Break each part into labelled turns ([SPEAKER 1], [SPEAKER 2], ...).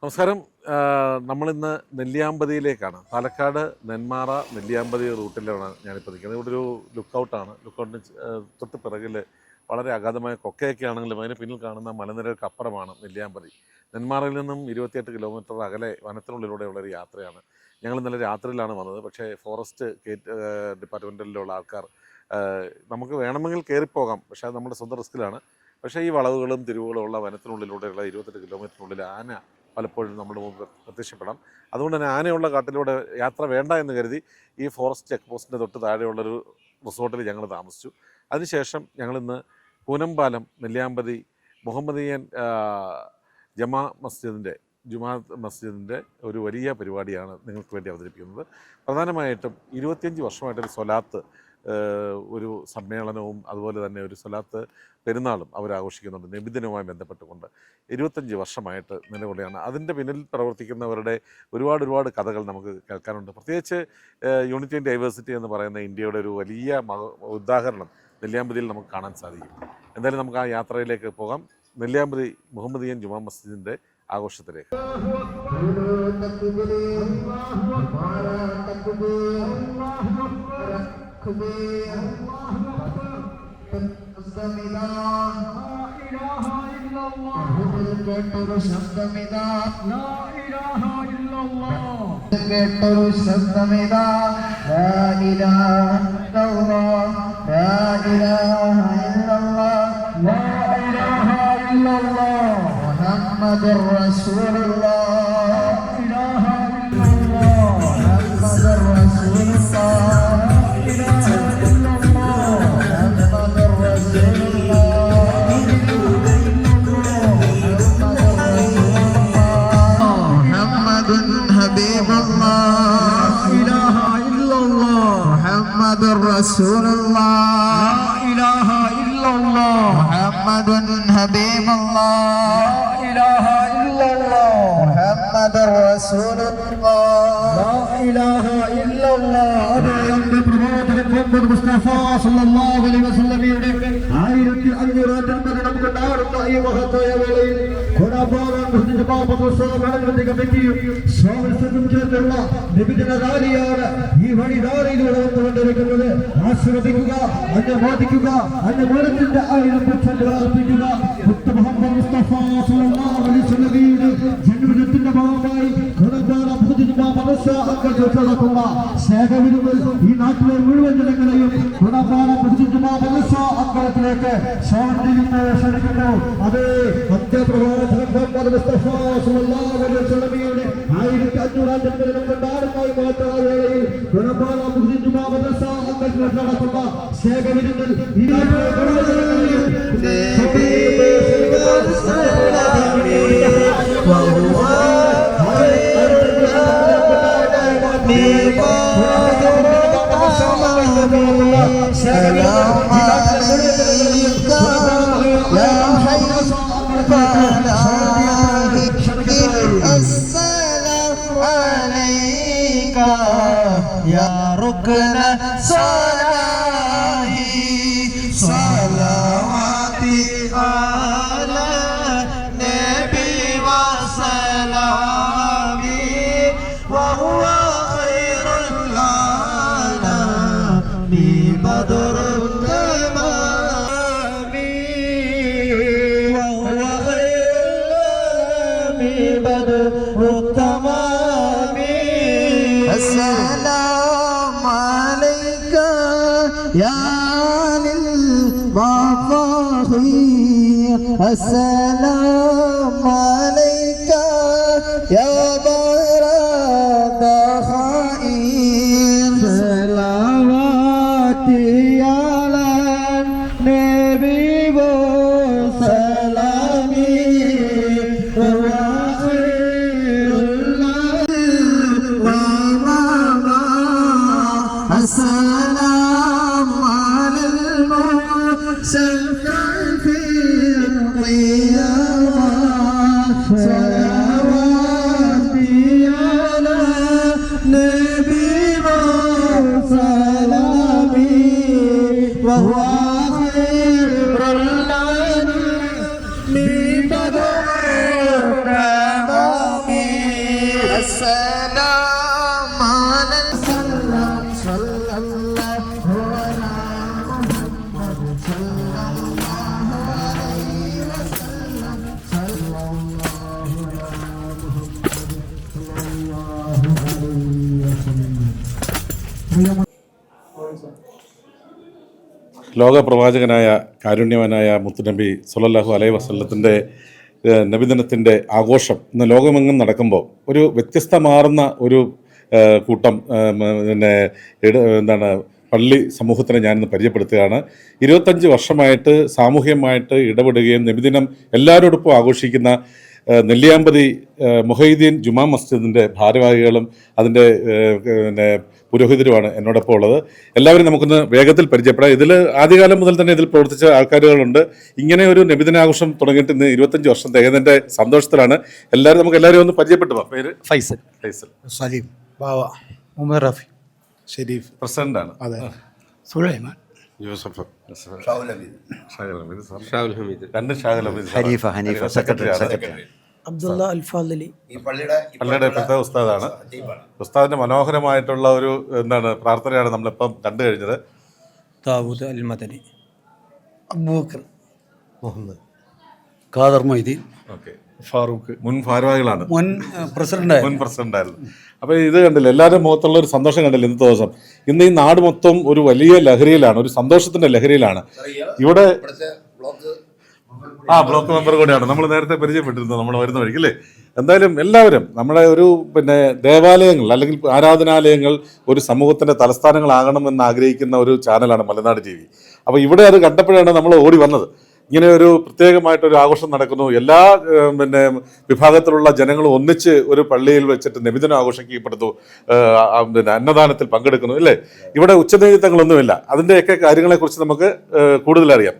[SPEAKER 1] നമസ്കാരം. നമ്മളിന്ന് നെല്ലിയാമ്പതിയിലേക്കാണ്. പാലക്കാട് നെന്മാറ നെല്ലിയാമ്പതി റൂട്ടിലാണ് ഞാനിപ്പോൾ നിൽക്കുന്നത്. ഇവിടെ ഒരു ലുക്കൗട്ടാണ്. ലുക്കൗട്ടിന് തൊട്ട് പിറകിൽ വളരെ അഗാധമായ കൊക്കയൊക്കെ ആണെങ്കിലും അതിന് പിന്നിൽ കാണുന്ന മലനിരകൾക്ക് അപ്പുറമാണ് നെല്ലിയാമ്പതി. നെന്മാറയിൽ നിന്നും 28 കിലോമീറ്റർ അകലെ വനത്തിനുള്ളിലൂടെയുള്ള ഒരു യാത്രയാണ്. ഞങ്ങൾ ഇന്നലെ രാത്രിയിലാണ് വന്നത്. പക്ഷേ ഫോറസ്റ്റ് ഡിപ്പാർട്ട്മെൻറ്റിലുള്ള ആൾക്കാർ നമുക്ക് വേണമെങ്കിൽ കയറിപ്പോകാം, പക്ഷേ അത് നമ്മുടെ സ്വന്തം റിസ്ക്കിലാണ്. പക്ഷേ ഈ വളവുകളും തിരിവുകളും ഉള്ള വനത്തിനുള്ളിലൂടെയുള്ള 28 കിലോമീറ്ററിനുള്ളിൽ ആന പലപ്പോഴും നമ്മുടെ മുമ്പ് പ്രത്യക്ഷപ്പെടാം. അതുകൊണ്ട് തന്നെ ആനയുള്ള കാട്ടിലൂടെ യാത്ര വേണ്ട എന്ന് കരുതി ഈ ഫോറസ്റ്റ് ചെക്ക് പോസ്റ്റിൻ്റെ തൊട്ട് താഴെയുള്ളൊരു റിസോർട്ടിൽ ഞങ്ങൾ താമസിച്ചു. അതിനുശേഷം ഞങ്ങളിന്ന് കൂനമ്പാലം നെല്ലിയാമ്പതി മുഹമ്മദിയൻ ജുമാ മസ്ജിദിൻ്റെ ഒരു വലിയ പരിപാടിയാണ് നിങ്ങൾക്ക് വേണ്ടി അവതരിപ്പിക്കുന്നത്. പ്രധാനമായിട്ടും 25 വർഷമായിട്ടൊരു സ്വലാത്ത് ഒരു സമ്മേളനവും അതുപോലെ തന്നെ ഒരു സ്വലാത്ത് പെരുന്നാളും അവരാഘോഷിക്കുന്നുണ്ട്. നബിദിനവുമായി ബന്ധപ്പെട്ടുകൊണ്ട് 25 വർഷമായിട്ട് നിലകൊള്ളുകയാണ്. അതിൻ്റെ പിന്നിൽ പ്രവർത്തിക്കുന്നവരുടെ ഒരുപാട് കഥകൾ നമുക്ക് കേൾക്കാനുണ്ട്. പ്രത്യേകിച്ച് യൂണിറ്റി ആൻഡ് ഡൈവേഴ്സിറ്റി എന്ന് പറയുന്ന ഇന്ത്യയുടെ ഒരു വലിയ ഉദാഹരണം നെല്ലിയാമ്പതിയിൽ നമുക്ക് കാണാൻ സാധിക്കും. എന്തായാലും നമുക്ക് ആ യാത്രയിലേക്ക് പോകാം. നെല്ലിയാമ്പതി മുഹമ്മദിയൻ ജുമാ മസ്ജിദിൻ്റെ ആഘോഷത്തിലേക്ക്.
[SPEAKER 2] മുഹമ്മദുർ റസൂലുള്ളാഹ് ഇലാഹ ഇല്ലല്ലാഹ് മുഹമ്മദുർ റസൂലുള്ളാഹ് ഇലാഹ ഇല്ലല്ലാഹ് മുഹമ്മദുർ റസൂലുള്ളാഹ് മുഹമ്മദുൻ ഹബീബുല്ലാഹ് ഇലാഹ ഇല്ലല്ലാഹ് മുഹമ്മദുർ റസൂലുള്ളാഹ് ഇലാഹ ഇല്ലല്ലാഹ് മുഹമ്മദുൻ ഹബീബുല്ലാഹ് إله إلا الله محمد رسول الله لا إله إلا الله أبيض പ്രവാചകൻ മുഹമ്മദ് മുസ്തഫ സല്ലല്ലാഹു അലൈഹി വസല്ലമയുടെ 1500 മരണം കൊണ്ടാടുന്ന ഈ മഹത്തായ വേളയിൽ ഖുറാബാൻ മുസ്ലിം പാപത്തോസോകളുടെ കമ്മിറ്റിയും സ്വാഗതം ചേർന്നുള്ള നിബിദിന റാലിയാണ് ഈ വഴിധാരയിലൂടെ വന്നുകൊണ്ടിരിക്കുന്നത്. ആസ്വദിക്കുക, അനുമോദിക്കുക, അനുമോദത്തിന്റെ 1000 പുഷ്പങ്ങൾ അർപ്പിക്കുക. മുഹമ്മദ് മുസ്തഫ സല്ലല്ലാഹു അലൈഹി വസല്ലമയുടെ ജന്മദിനത്തിന്റെ ഭാഗമായി ഖുറാബാൻ മുസ്ലിം പാപത്തോസോകളുടെ സ്നേഹവിരുന്ന് ഈ നാട്ടിലെ മുഴുവൻ ജനങ്ങളെയും ഖുറാബാൻ മുസ്ലിം അമ്പലത്തിലേക്ക് ക്ഷണിക്കുന്നു. അതേ മധ്യപ്രവാചകൻ മുഹമ്മദ് മുസ്തഫ സല്ലല്ലാഹു അലൈഹി വസല്ലമയുടെ 1500 ജന്മദിനം കൊണ്ടാടുന്ന മഹത്തായ വേളയിൽ ഖുറാബാൻ മുസ്ലിം അമ്പലത്തിലേക്ക് നടക്കുന്ന സ്നേഹവിരുന്നിൽ ഈ നാട്ടിലെ മുഴുവൻ ജനങ്ങളെയും
[SPEAKER 3] يا ركن صلاحي صلواتي على النبي وسلامي وهو خير العالم بدر التمام وهو خير العالم بدر التمام. السلام عليك يا للمفاخير السلام عليك يا برد خير صلواتي على النبي وسلامي السلام على المرسل في القيامة صلواتي على نبي وسلامي وهو خير العالمين بدر التمام.
[SPEAKER 1] ലോകപ്രവാചകനായ കാരുണ്യവാനായ മുത്തുനബി സല്ലല്ലാഹു അലൈഹി വസല്ലത്തിൻ്റെ നബിദിനത്തിൻ്റെ ആഘോഷം ഇന്ന് ലോകമെങ്ങും നടക്കുമ്പോൾ ഒരു വ്യത്യസ്തമാർന്ന ഒരു കൂട്ടം പിന്നെ എന്താണ് പള്ളി സമൂഹത്തിനെ ഞാനിന്ന് പരിചയപ്പെടുത്തുകയാണ്. 25 വർഷമായിട്ട് സാമൂഹ്യമായിട്ട് ഇടപെടുകയും നബിദിനം എല്ലാവരോടൊപ്പം ആഘോഷിക്കുന്ന നെല്ലിയാമ്പതി മുഹൈദ്ദീൻ ജുമാ മസ്ജിദിൻ്റെ ഭാരവാഹികളും അതിൻ്റെ പിന്നെ പുരോഹിതരുമാണ് എന്നോടൊപ്പം ഉള്ളത്. എല്ലാവരും നമുക്കൊന്ന് വേഗത്തിൽ പരിചയപ്പെടാം. ഇതിൽ ആദ്യകാലം മുതൽ തന്നെ ഇതിൽ പ്രവർത്തിച്ച ആൾക്കാരുകളുണ്ട്. ഇങ്ങനെ ഒരു നബിദിനാഘോഷം തുടങ്ങിയിട്ട് ഇന്ന് 25 വർഷം തികഞ്ഞതിൻ്റെ സന്തോഷത്തിലാണ്. എല്ലാവരും ഒന്ന് പരിചയപ്പെട്ടു. പേര്
[SPEAKER 4] ഫൈസൽ,
[SPEAKER 3] സലീം,
[SPEAKER 4] ബാവ, ഉമർ റഫി,
[SPEAKER 3] ഷെരീഫ്,
[SPEAKER 1] പ്രസിഡന്റാണ്.
[SPEAKER 3] അതെ,
[SPEAKER 4] സുലൈമാൻ,
[SPEAKER 1] യൂസഫ്,
[SPEAKER 5] രണ്ട്
[SPEAKER 1] ഷാഹുൽ ഹമീദ്,
[SPEAKER 5] ഹനീഫ സെക്രട്ടറി,
[SPEAKER 4] അബ്ദുള്ള അൽഫാദലി.
[SPEAKER 1] പള്ളിയുടെ ഇപ്പോഴത്തെ ഉസ്താദാണ്. ഉസ്താദിന്റെ മനോഹരമായിട്ടുള്ള ഒരു പ്രാർത്ഥനയാണ് നമ്മളിപ്പം കണ്ടു കഴിഞ്ഞത്.
[SPEAKER 4] ദാവൂദ് അൽ മദനി, അബൂബക്കർ,
[SPEAKER 3] മുഹമ്മദ്,
[SPEAKER 4] ഖാദർ മൊയ്തീൻ,
[SPEAKER 1] ഫാറൂഖ് മുൻ ഭാരവാഹികളാണ്,
[SPEAKER 4] മുൻ
[SPEAKER 1] പ്രസിഡന്റായിരുന്നു. അപ്പോൾ ഇത് കണ്ടില്ല, എല്ലാവരും മുഖത്തുള്ള ഒരു സന്തോഷം കണ്ടില്ല ഇന്നത്തെ ദിവസം. ഇന്ന് ഈ നാട് മൊത്തം ഒരു വലിയ ലഹരിയിലാണ്, ഒരു സന്തോഷത്തിന്റെ ലഹരിയിലാണ്. ഇവിടെ ബ്ലോക്ക് മെമ്പർ കൂടെയാണ്, നമ്മൾ നേരത്തെ പരിചയപ്പെട്ടിരുന്നത് നമ്മൾ വരുന്ന വഴിക്ക് അല്ലേ. എന്തായാലും എല്ലാവരും നമ്മുടെ ഒരു ദേവാലയങ്ങൾ അല്ലെങ്കിൽ ആരാധനാലയങ്ങൾ ഒരു സമൂഹത്തിന്റെ തലസ്ഥാനങ്ങളാകണമെന്ന് ആഗ്രഹിക്കുന്ന ഒരു ചാനലാണ് മലനാട് TV. അപ്പോൾ ഇവിടെ അത് കണ്ടപ്പോഴാണ് നമ്മൾ ഓടി വന്നത്. ഇങ്ങനെ ഒരു പ്രത്യേകമായിട്ടൊരു ആഘോഷം നടക്കുന്നു, എല്ലാ വിഭാഗത്തിലുള്ള ജനങ്ങളും ഒന്നിച്ച് ഒരു പള്ളിയിൽ വെച്ചിട്ട് നബിദിനം ആഘോഷിക്കപ്പെടുന്നു, അന്നദാനത്തിൽ പങ്കെടുക്കുന്നു അല്ലേ. ഇവിടെ ഉച്ചനീചിത്വങ്ങളൊന്നുമില്ല. അതിൻ്റെയൊക്കെ കാര്യങ്ങളെക്കുറിച്ച് നമുക്ക് കൂടുതൽ അറിയാം.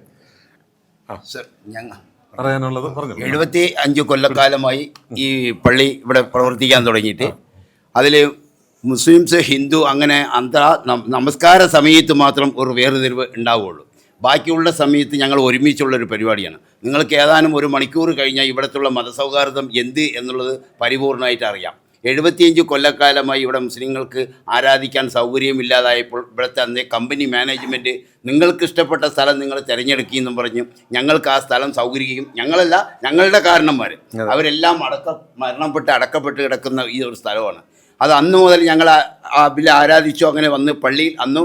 [SPEAKER 1] പറയാനുള്ളത് പറഞ്ഞു.
[SPEAKER 5] 75 കൊല്ലക്കാലമായി ഈ പള്ളി ഇവിടെ പ്രവർത്തിക്കാൻ തുടങ്ങിയിട്ട് അതിൽ മുസ്ലിംസ്, ഹിന്ദു അങ്ങനെ നമസ്കാര സമയത്ത് മാത്രം ഒരു വേർതിരിവ് ഉണ്ടാവുകയുള്ളൂ. ബാക്കിയുള്ള സമയത്ത് ഞങ്ങൾ ഒരുമിച്ചുള്ളൊരു പരിപാടിയാണ്. നിങ്ങൾക്ക് ഏതാനും ഒരു മണിക്കൂർ കഴിഞ്ഞാൽ ഇവിടത്തുള്ള മതസൗഹാർദ്ദം എന്ത് എന്നുള്ളത് പരിപൂർണമായിട്ട് അറിയാം. 75 കൊല്ലക്കാലമായി ഇവിടെ മുസ്ലിങ്ങൾക്ക് ആരാധിക്കാൻ സൗകര്യമില്ലാതായപ്പോൾ ഇവിടുത്തെ അന്നേ കമ്പനി മാനേജ്മെൻറ്റ് നിങ്ങൾക്ക് ഇഷ്ടപ്പെട്ട സ്ഥലം നിങ്ങൾ തിരഞ്ഞെടുക്കുകയെന്നും പറഞ്ഞു ഞങ്ങൾക്ക് ആ സ്ഥലം സൗകര്യം, ഞങ്ങളല്ല ഞങ്ങളുടെ കാരണന്മാർ അവരെല്ലാം മരണപ്പെട്ട് അടക്കപ്പെട്ട് കിടക്കുന്ന ഈ ഒരു സ്ഥലമാണ്. അത് അന്ന് മുതൽ ഞങ്ങൾ ആരാധിച്ചു. അങ്ങനെ വന്ന് പള്ളിയിൽ അന്ന്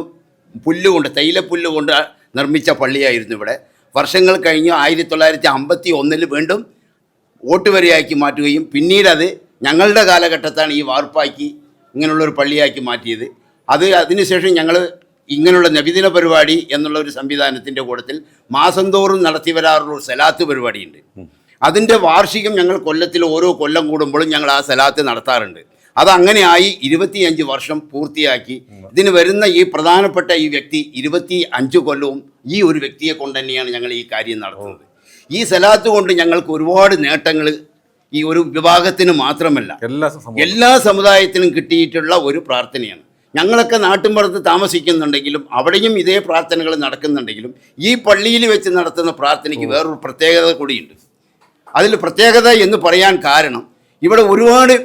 [SPEAKER 5] പുല്ലുകൊണ്ട്, തേയിലപ്പുല്ല് കൊണ്ട് നിർമ്മിച്ച പള്ളിയായിരുന്നു ഇവിടെ. വർഷങ്ങൾ കഴിഞ്ഞ് 1951 വീണ്ടും ഓട്ടുവരിയാക്കി മാറ്റുകയും പിന്നീട് അത് ഞങ്ങളുടെ കാലഘട്ടത്താണ് ഈ വാർപ്പാക്കി ഇങ്ങനെയുള്ളൊരു പള്ളിയാക്കി മാറ്റിയത്. അതിനുശേഷം ഞങ്ങൾ ഇങ്ങനെയുള്ള നബിദിന പരിപാടി എന്നുള്ളൊരു സംവിധാനത്തിൻ്റെ കൂട്ടത്തിൽ മാസം തോറും നടത്തി വരാറുള്ള സലാത്ത് പരിപാടിയുണ്ട്. അതിൻ്റെ വാർഷികം ഞങ്ങൾ കൊല്ലത്തിൽ ഓരോ കൊല്ലം കൂടുമ്പോഴും ഞങ്ങൾ ആ സലാത്ത് നടത്താറുണ്ട്. അതങ്ങനെയായി 25 വർഷം പൂർത്തിയാക്കി. ഇതിന് വരുന്ന ഈ പ്രധാനപ്പെട്ട ഈ വ്യക്തി 25 കൊല്ലവും ഈ ഒരു വ്യക്തിയെ കൊണ്ട് തന്നെയാണ് ഞങ്ങൾ ഈ കാര്യം നടത്തുന്നത്. ഈ സലാത്ത് കൊണ്ട് ഞങ്ങൾക്ക് ഒരുപാട് നേട്ടങ്ങൾ ഈ ഒരു വിഭാഗത്തിന് മാത്രമല്ല എല്ലാ സമുദായത്തിനും കിട്ടിയിട്ടുള്ള ഒരു പ്രാർത്ഥനയാണ്. ഞങ്ങളൊക്കെ നാട്ടിൻപുറത്ത് താമസിക്കുന്നുണ്ടെങ്കിലും അവിടെയും ഇതേ പ്രാർത്ഥനകൾ നടക്കുന്നുണ്ടെങ്കിലും ഈ പള്ളിയിൽ വെച്ച് നടത്തുന്ന പ്രാർത്ഥനയ്ക്ക് വേറൊരു പ്രത്യേകത കൂടിയുണ്ട്. അതിൽ പ്രത്യേകത എന്ന് പറയാൻ കാരണം ഇവിടെ ഒരുപാട്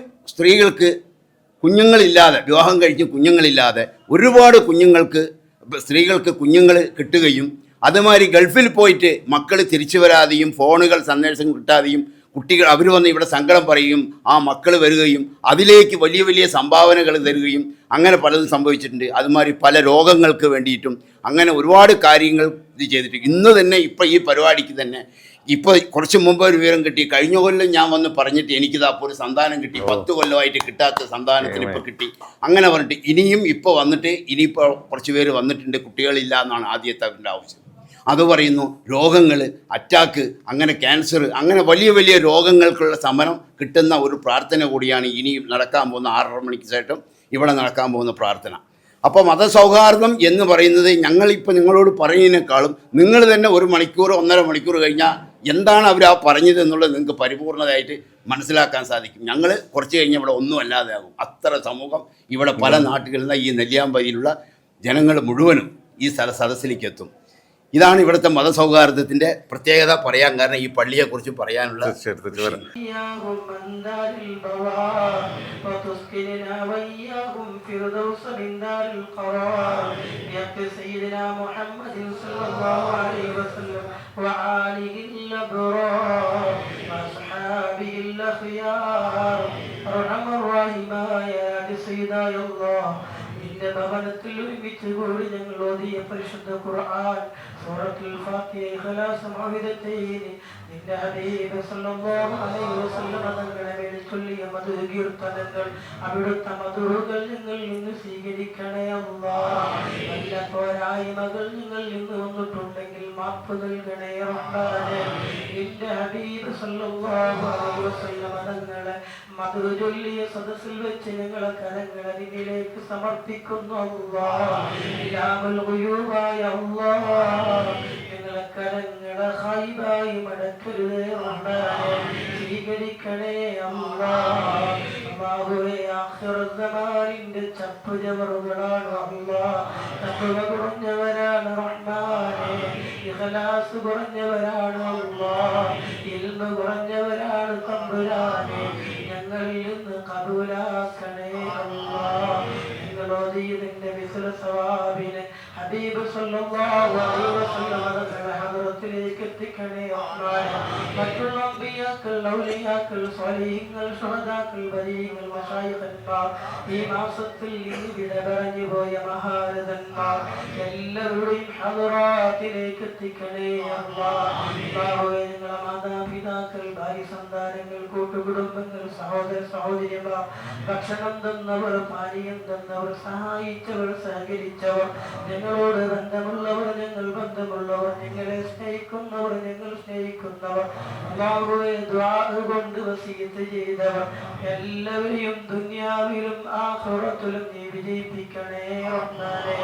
[SPEAKER 5] വിവാഹം കഴിച്ച് കുഞ്ഞുങ്ങളില്ലാതെ ഒരുപാട് സ്ത്രീകൾക്ക് കുഞ്ഞുങ്ങൾ കിട്ടുകയും അതുമാതിരി ഗൾഫിൽ പോയിട്ട് മക്കൾ തിരിച്ചു വരാതെയും ഫോണുകൾ സന്ദേശം കിട്ടാതെയും കുട്ടികൾ അവർ വന്ന് ഇവിടെ സങ്കടം പറയുകയും ആ മക്കൾ വരികയും അതിലേക്ക് വലിയ വലിയ സംഭാവനകൾ തരികയും അങ്ങനെ പലതും സംഭവിച്ചിട്ടുണ്ട്. അതുമാതിരി പല രോഗങ്ങൾക്ക് വേണ്ടിയിട്ടും അങ്ങനെ ഒരുപാട് കാര്യങ്ങൾ ഇത് ചെയ്തിട്ടുണ്ട്. ഇന്ന് തന്നെ ഇപ്പോൾ ഈ പരിപാടിക്ക് തന്നെ ഇപ്പോൾ കുറച്ച് മുമ്പ് ഒരു വിവരം കിട്ടി. കഴിഞ്ഞ കൊല്ലം ഞാൻ വന്ന് പറഞ്ഞിട്ട് എനിക്കിത് അപ്പോൾ ഒരു സന്താനം കിട്ടി, 10 കൊല്ലമായിട്ട് കിട്ടാത്ത സന്താനത്തിന് ഇപ്പോൾ കിട്ടി. അങ്ങനെ പറഞ്ഞിട്ട് ഇനിയും ഇപ്പോൾ വന്നിട്ട് ഇനിയിപ്പോൾ കുറച്ച് പേര് വന്നിട്ടുണ്ട്, കുട്ടികളില്ല എന്നാണ് ആദ്യത്തെ അവരുടെ ആവശ്യം. അത് പറയുന്നു രോഗങ്ങൾ, അറ്റാക്ക്, അങ്ങനെ ക്യാൻസർ, അങ്ങനെ വലിയ വലിയ രോഗങ്ങൾക്കുള്ള സമരം കിട്ടുന്ന ഒരു പ്രാർത്ഥന കൂടിയാണ് ഇനി നടക്കാൻ പോകുന്ന 6:30 മണിക്ക് ശേഷം ഇവിടെ നടക്കാൻ പോകുന്ന പ്രാർത്ഥന. അപ്പോൾ മതസൗഹാർദ്ദം എന്ന് പറയുന്നത് ഞങ്ങളിപ്പോൾ നിങ്ങളോട് പറയുന്നതിനേക്കാളും നിങ്ങൾ തന്നെ 1 മണിക്കൂർ 1.5 മണിക്കൂർ കഴിഞ്ഞാൽ എന്താണ് അവർ പറഞ്ഞത് എന്നുള്ളത് നിങ്ങൾക്ക് പരിപൂർണമായിട്ട് മനസ്സിലാക്കാൻ സാധിക്കും. ഞങ്ങൾ കുറച്ച് കഴിഞ്ഞാൽ ഇവിടെ ഒന്നും അല്ലാതെ ആകും. അത്ര സമൂഹം ഇവിടെ പല നാട്ടുകളിൽ നിന്ന് ഈ നെല്ലിയാമ്പതിയിലുള്ള ജനങ്ങൾ മുഴുവനും ഈ സദസ്സിലേക്ക് എത്തും. ഇതാണ് ഇവിടുത്തെ മതസൗഹാർദ്ദത്തിൻ്റെ പ്രത്യേകത പറയാൻ കാരണം, ഈ പള്ളിയെക്കുറിച്ച് പറയാനുള്ള.
[SPEAKER 1] തീർച്ചയായിട്ടും വരാം.
[SPEAKER 6] നിന്റെ ഭവനത്തിൽ ഒരുമിച്ച് കൂടി ഞങ്ങൾ ഓതിയ പരിശുദ്ധ ഖുർആൻ, സൂറത്തുൽ ഫാത്തിഹ, ഇഖ്ലാസ്, മൗഇദത്തൈൻ, നിന്റെ ഹബീബ് സല്ലല്ലാഹു അലൈഹി വസല്ലം തങ്ങളുടെ മേൽ ചൊല്ലിയ മധുര കീർത്തനങ്ങൾ, അവിടുത്തെ മധുറുകൾ ഞങ്ങളിൽ നിന്ന് സ്വീകരിക്കണേ അല്ലാഹ്. നല്ല പോരായ്മകൾ ഞങ്ങളിൽ നിന്ന് വന്നിട്ടുണ്ടെങ്കിൽ മാപ്പ് നൽകണേ റഹ്മാനേ. നിന്റെ ഹബീബ് സല്ലല്ലാഹു അലൈഹി വസല്ലം തങ്ങളെ മധുര ചൊല്ലിയ സദസ്സിൽ വെച്ച് ഞങ്ങളെ കരങ്ങളെ നിന്നിലേക്ക് സമർപ്പിക്കുന്നു അല്ലാഹ്. ഇലാഹുൽ ഖുയൂബായ അല്ലാഹ്, ഞങ്ങളെ കരങ്ങളെ ഖൈബായി മടക്കരുതേ റഹ്മാനേ. സ്വീകരിക്കണേ അല്ലാഹ്. അല്ലാഹുവേ, ആഖിറത്ത് സമാനിന്റെ ചപ്പ് ചവറുകളാണ് അല്ലാഹ്. തഖ്വ കുറഞ്ഞവരാണ് റഹ്മാനേ, ഇഖ്ലാസ് കുറഞ്ഞവരാണ് അല്ലാഹ്, ഇൽമ കുറഞ്ഞവരാണ് തമ്പുരാനേ. ഞങ്ങളിൽ നിന്ന് കബൂലാക്കണേ അല്ലാഹ്. ഞങ്ങളോദിയതിന്റെ വിസ്ല സവാബിനെ ഹബീബ് സല്ലല്ലാഹു അലൈഹി വസല്ലം തങ്ങളുടെ ഹദ്റത്തിലേക്ക് എത്തിക്കണേ റഹ്മാനേ. മറ്റുള്ള അമ്പിയാക്കൾ, ഔലിയാക്കൾ, സ്വാലിഹീങ്ങൾ, ശുഹദാക്കൾ, ബലീങ്ങൾ, മശായിഖന്മാർ, ഈ മാസത്തിൽ നിന്ന് വിട പറഞ്ഞു പോയ മഹാരഥന്മാർ എല്ലാവരുടെയും ഹദ്റത്തിലേക്ക് എത്തിക്കണേ അല്ലാഹ്. അല്ലാഹുവേ, ഞങ്ങളെ മാതാപിതാക്കൾ, ഭാര്യ സന്താനങ്ങൾ, കൂട്ടുകുടുംബങ്ങൾ, സഹോദര സഹോദരിമാർ, ഭക്ഷണം തന്നവർ, പാനീയം തന്നവർ, സഹായിച്ചവർ, സഹകരിച്ചവർ, ഞങ്ങളോട് ബന്ധമുള്ളവർ, ഞങ്ങൾ ബന്ധമുള്ളവർ, ഞങ്ങളെ സ്നേഹിക്കുന്നവർ, ഞങ്ങൾ സ്നേഹിക്കുന്നവർ, അല്ലാഹുവേ, ദുആ കൊണ്ട് വസിയത്ത് ചെയ്തവർ എല്ലാവരെയും ദുനിയാവിലും ആഖിറത്തിലും നീ വിജയിപ്പിക്കണേ റഹ്മാനേ.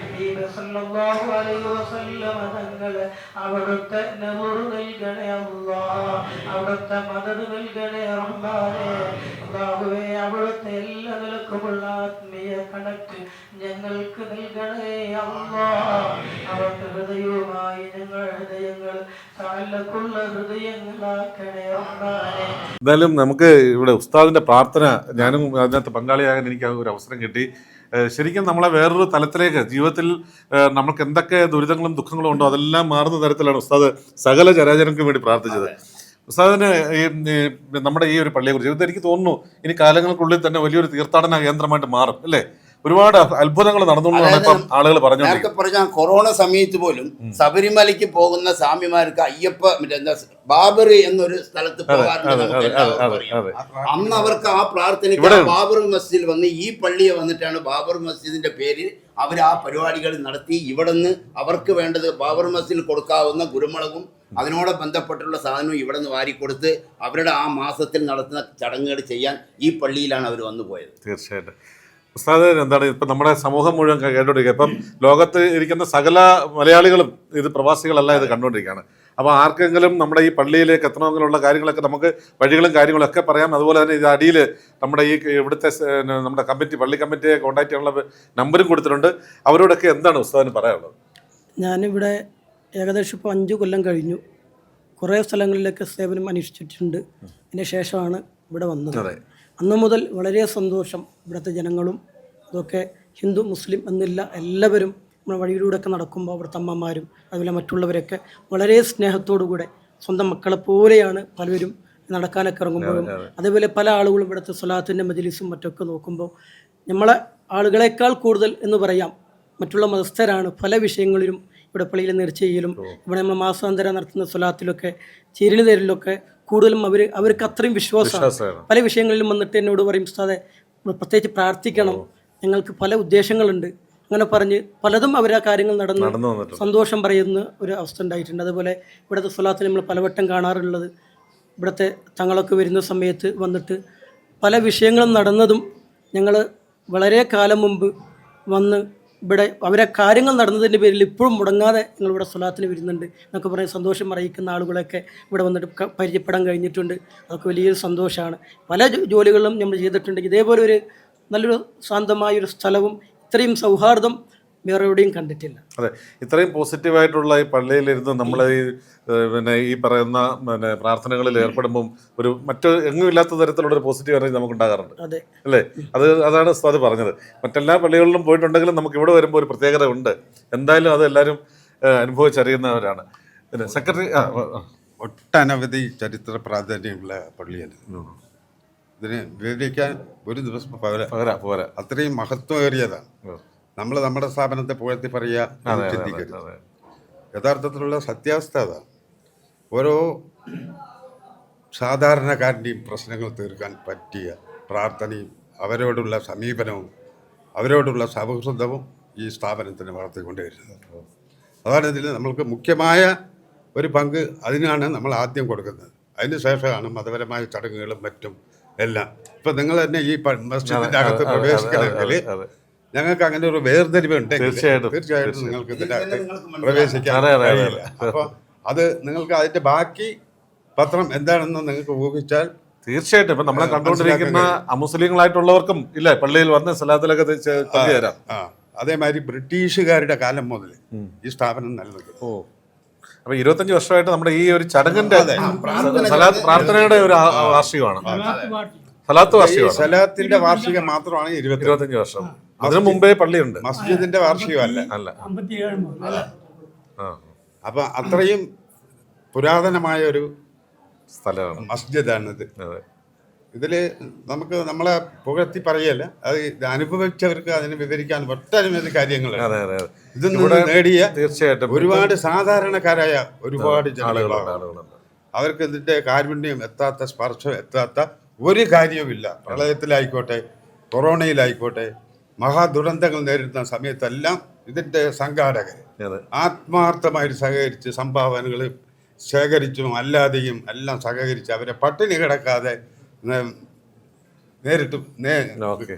[SPEAKER 6] ഹബീബ് സല്ലല്ലാഹു അലൈഹി വസല്ലം തങ്ങളെ അവിടുത്തെ നൂർ നൽകണേ അല്ലാഹ്. അവിടുത്തെ മദദ് നൽകണേ റഹ്മാനേ. അല്ലാഹുവേ, അവിടുത്തെ എല്ലാ നിലക്കുമുള്ള ആത്മീയ കണക്ട് ഞങ്ങൾക്ക് നൽകണേ അല്ലാഹ്. അവിടുത്തെ ഹൃദയവുമായി ഞങ്ങൾ ഹൃദയങ്ങൾ താഴേക്കുള്ള ഹൃദയങ്ങളാക്കണേ റഹ്മാനേ.
[SPEAKER 1] എന്തായാലും നമുക്ക് ഇവിടെ ഉസ്താദിന്റെ പ്രാർത്ഥന, ഞാനും അതിനകത്ത് പങ്കാളിയാകാൻ എനിക്ക് ഒരു അവസരം കിട്ടി. ശരിക്കും നമ്മളെ വേറൊരു തലത്തിലേക്ക് ജീവിതത്തിൽ നമുക്ക് എന്തൊക്കെ ദുരിതങ്ങളും ദുഃഖങ്ങളും ഉണ്ടോ അതെല്ലാം മാറുന്ന തരത്തിലാണ് ഉസ്താദ് സകല ചരാചരങ്ങൾക്ക് വേണ്ടി പ്രാർത്ഥിച്ചത്. ഉസ്താദിന് നമ്മുടെ ഈ ഒരു പള്ളിയെക്കുറിച്ച് ഇത് എനിക്ക് തോന്നുന്നു ഇനി കാലങ്ങൾക്കുള്ളിൽ തന്നെ വലിയൊരു തീർത്ഥാടന കേന്ദ്രമായിട്ട് മാറും അല്ലേ? ഒരുപാട് അത്ഭുതങ്ങൾ നടന്നുകൊണ്ടാണ് ഇപ്പം ആളുകൾ പറഞ്ഞു.
[SPEAKER 5] നേരത്തെ പറഞ്ഞ കൊറോണ സമയത്ത് പോലും ശബരിമലയ്ക്ക് പോകുന്ന സ്വാമിമാർക്ക് അയ്യപ്പ എന്താ ബാബർ എന്നൊരു സ്ഥലത്ത് പോകാറുണ്ട്. അന്ന് അവർക്ക് ആ പ്രാർത്ഥനയ്ക്ക് ബാബർ മസ്ജിദിൽ വന്ന് ഈ പള്ളിയെ വന്നിട്ടാണ് ബാബർ മസ്ജിദിന്റെ പേരിൽ അവർ ആ പരിപാടികൾ നടത്തി. ഇവിടെ നിന്ന് അവർക്ക് വേണ്ടത് ബാബർ മസ്ജിദിൽ കൊടുക്കാവുന്ന കുരുമുളകും അതിനോട് ബന്ധപ്പെട്ടുള്ള സാധനവും ഇവിടെ നിന്ന് വാരിക്കൊടുത്ത് അവരുടെ ആ മാസത്തിൽ നടത്തുന്ന ചടങ്ങുകൾ ചെയ്യാൻ ഈ പള്ളിയിലാണ് അവർ വന്നു പോയത്.
[SPEAKER 1] തീർച്ചയായിട്ടും ഉസ്താദ്, എന്താണ് ഇപ്പം നമ്മുടെ സമൂഹം മുഴുവൻ കേട്ടോണ്ടിരിക്കുക. ഇപ്പം ലോകത്ത് ഇരിക്കുന്ന സകല മലയാളികളും ഇത് പ്രവാസികളല്ല ഇത് കണ്ടുകൊണ്ടിരിക്കുകയാണ്. അപ്പോൾ ആർക്കെങ്കിലും നമ്മുടെ ഈ പള്ളിയിലേക്ക് എത്തണമെങ്കിലുള്ള കാര്യങ്ങളൊക്കെ നമുക്ക് വഴികളും കാര്യങ്ങളൊക്കെ പറയാം. അതുപോലെ തന്നെ ഇത് അടിയിൽ നമ്മുടെ ഈ ഇവിടുത്തെ നമ്മുടെ കമ്മിറ്റി, പള്ളി കമ്മിറ്റിയെ കോൺടാക്ട് ചെയ്യാനുള്ള നമ്പറും കൊടുത്തിട്ടുണ്ട്. അവരോടൊക്കെ എന്താണ് ഉസ്താദിന് പറയാനുള്ളത്?
[SPEAKER 4] ഞാനിവിടെ ഏകദേശം ഇപ്പോൾ 5 കൊല്ലം കഴിഞ്ഞു. കുറേ സ്ഥലങ്ങളിലൊക്കെ സേവനം അനുഷ്ഠിച്ചിട്ടുണ്ട്. അതിന് ശേഷമാണ് ഇവിടെ വന്നത്. അന്നു മുതൽ വളരെ സന്തോഷം. ഇവിടുത്തെ ജനങ്ങളും ഇതൊക്കെ ഹിന്ദു മുസ്ലിം എന്നില്ല, എല്ലാവരും നമ്മുടെ വഴിയിലൂടെയൊക്കെ നടക്കുമ്പോൾ അവിടുത്തെ അമ്മമാരും അതുപോലെ മറ്റുള്ളവരൊക്കെ വളരെ സ്നേഹത്തോടു കൂടെ സ്വന്തം മക്കളെ പോലെയാണ് പലരും നടക്കാനൊക്കെ ഇറങ്ങുമ്പോഴും. അതേപോലെ പല ആളുകളും ഇവിടുത്തെ സ്വലാത്തിൻ്റെ മജ്ലിസും മറ്റൊക്കെ നോക്കുമ്പോൾ നമ്മളെ ആളുകളെക്കാൾ കൂടുതൽ എന്ന് പറയാം മറ്റുള്ള മതസ്ഥരാണ് പല വിഷയങ്ങളിലും. ഇവിടെ പള്ളിയിൽ നേർച്ച ചെയ്യലും ഇവിടെ നമ്മൾ മാസാന്തരം നടത്തുന്ന സ്വലാത്തിലൊക്കെ ചീരല് നേരിലൊക്കെ കൂടുതലും അവർക്ക് അത്രയും വിശ്വാസമാണ്. പല വിഷയങ്ങളിലും വന്നിട്ട് എന്നോട് പറയും, ഉസ്താദെ പ്രത്യേകിച്ച് പ്രാർത്ഥിക്കണം, ഞങ്ങൾക്ക് പല ഉദ്ദേശങ്ങളുണ്ട്, അങ്ങനെ പറഞ്ഞ് പലതും അവർ ആ കാര്യങ്ങൾ നടന്ന് സന്തോഷം പറയുന്ന ഒരു അവസ്ഥ ഉണ്ടായിട്ടുണ്ട്. അതുപോലെ ഇവിടുത്തെ സ്വലാത്തിൽ നമ്മൾ പലവട്ടം കാണാറുള്ളത് ഇവിടുത്തെ തങ്ങളൊക്കെ വരുന്ന സമയത്ത് വന്നിട്ട് പല വിഷയങ്ങളും നടന്നതും ഞങ്ങൾ വളരെ കാലം മുമ്പ് വന്ന് ഇവിടെ അവരെ കാര്യങ്ങൾ നടന്നതിൻ്റെ പേരിൽ ഇപ്പോഴും മുടങ്ങാതെ ഞങ്ങളിവിടെ സ്വലാത്തിന് വരുന്നുണ്ട് എന്നൊക്കെ പറഞ്ഞ് സന്തോഷം അറിയിക്കുന്ന ആളുകളൊക്കെ ഇവിടെ വന്നിട്ട് പരിചയപ്പെടാൻ കഴിഞ്ഞിട്ടുണ്ട്. അതൊക്കെ വലിയൊരു സന്തോഷമാണ്. പല ജോലികളിലും നമ്മൾ ചെയ്തിട്ടുണ്ട്. ഇതേപോലെ ഒരു നല്ലൊരു ശാന്തമായൊരു സ്ഥലവും ഇത്രയും സൗഹാർദ്ദം വേറെ എവിടെയും കണ്ടിട്ടില്ല.
[SPEAKER 1] അതെ, ഇത്രയും പോസിറ്റീവായിട്ടുള്ള ഈ പള്ളിയിലിരുന്ന് നമ്മൾ പിന്നെ ഈ പറയുന്ന പ്രാർത്ഥനകളിൽ ഏർപ്പെടുമ്പം ഒരു മറ്റ് എങ്ങും ഇല്ലാത്ത തരത്തിലുള്ളൊരു പോസിറ്റീവ് എനർജി നമുക്ക് ഉണ്ടാകാറുണ്ട്
[SPEAKER 4] അതെ
[SPEAKER 1] അല്ലേ? അതാണ് ഉസ്താദ് പറഞ്ഞത്. മറ്റെല്ലാ പള്ളികളിലും പോയിട്ടുണ്ടെങ്കിലും നമുക്ക് ഇവിടെ വരുമ്പോൾ ഒരു പ്രത്യേകത ഉണ്ട്. എന്തായാലും അത് എല്ലാവരും അനുഭവിച്ചറിയുന്നവരാണ്. പിന്നെ സെക്രട്ടറി
[SPEAKER 7] ഒട്ടനവധി ചരിത്ര പ്രാധാന്യമുള്ള പള്ളിയാണ്. ഇതിന് വിവരിക്കാൻ ഒരു ദിവസം
[SPEAKER 1] പോരാ.
[SPEAKER 7] അത്രയും മഹത്വമേറിയതാണ്. നമ്മൾ നമ്മുടെ സ്ഥാപനത്തെ പുകഴ്ത്തി പറയുക ചിന്തിക്കരുത്. യഥാർത്ഥത്തിലുള്ള സത്യാവസ്ഥ അതാണ്. ഓരോ സാധാരണക്കാരൻ്റെയും പ്രശ്നങ്ങൾ തീർക്കാൻ പറ്റിയ പ്രാർത്ഥനയും അവരോടുള്ള സമീപനവും അവരോടുള്ള സൗഹൃദവും ഈ സ്ഥാപനത്തിന് വളർത്തിക്കൊണ്ടുവരുന്നത്. അതാണ് ഇതിൽ നമ്മൾക്ക് മുഖ്യമായ ഒരു പങ്ക്. അതിനാണ് നമ്മൾ ആദ്യം കൊടുക്കുന്നത്. അതിന് ശേഷമാണ് മതപരമായ ചടങ്ങുകളും മറ്റും എല്ലാം. ഇപ്പം നിങ്ങൾ തന്നെ ഈ മസ്ജിദിൻ്റെ അകത്ത് പ്രവേശിക്കണമെങ്കിൽ ഞങ്ങൾക്ക് അങ്ങനെ ഒരു വേർതിരിവ് ഉണ്ടെങ്കിൽ തീർച്ചയായിട്ടും നിങ്ങൾക്ക് ഇതിൻ്റെ അകത്ത് പ്രവേശിക്കാൻ കഴിയില്ല. അപ്പോൾ അത് നിങ്ങൾക്ക് അതിൻ്റെ ബാക്കി പത്രം എന്താണെന്ന് നിങ്ങൾക്ക് ഊഹിച്ചാൽ
[SPEAKER 1] തീർച്ചയായിട്ടും ഇപ്പം നമ്മളെ കണ്ടുകൊണ്ടിരിക്കുന്ന അമുസ്ലിങ്ങളായിട്ടുള്ളവർക്കും ഇല്ലേ പള്ളിയിൽ വന്ന് സലാത്തിലൊക്കെ പങ്കുചേരാം.
[SPEAKER 7] അതേമാതിരി ബ്രിട്ടീഷുകാരുടെ കാലം മുതൽ ഈ സ്ഥാപനം നിലനിൽക്കുന്നു.
[SPEAKER 1] അപ്പൊ 25 വർഷമായിട്ട് നമ്മുടെ ഈ ഒരു ചടങ്ങിന്റെ പ്രാർത്ഥനയുടെ ഒരു വാർഷികമാണ്.
[SPEAKER 7] സലാത്തിന്റെ വാർഷികം മാത്രമാണ്
[SPEAKER 1] 25 വർഷം. അതിനു മുമ്പേ പള്ളിയുണ്ട്.
[SPEAKER 7] മസ്ജിദിന്റെ വാർഷികമല്ല. അപ്പൊ അത്രയും പുരാതനമായ ഒരു
[SPEAKER 1] സ്ഥലമാണ്,
[SPEAKER 7] മസ്ജിദാണിത്. ഇതിൽ നമുക്ക് നമ്മളെ പുകഴ്ത്തി പറയല്ല, അത് അനുഭവിച്ചവർക്ക് അതിനെ വിവരിക്കാൻ ഒട്ടനവധി കാര്യങ്ങളുണ്ട്. ഇതിൽ നിന്ന് നേടിയ
[SPEAKER 1] തീർച്ചയായിട്ടും
[SPEAKER 7] ഒരുപാട് സാധാരണക്കാരായ ഒരുപാട് ജനങ്ങളുണ്ട്. അവർക്ക് ഇതിൻ്റെ കാരുണ്യം എത്താത്ത, സ്പർശം എത്താത്ത ഒരു കാര്യവുമില്ല. പ്രളയത്തിലായിക്കോട്ടെ, കൊറോണയിലായിക്കോട്ടെ, മഹാദുരന്തങ്ങൾ നേരിടുന്ന സമയത്തെല്ലാം ഇതിൻ്റെ സംഘാടകർ ആത്മാർത്ഥമായിട്ട് സഹകരിച്ച് സംഭാവനകൾ ശേഖരിച്ചും അല്ലാതെയും എല്ലാം സഹകരിച്ച് അവരെ പട്ടിണി കിടക്കാതെ നേരിട്ട്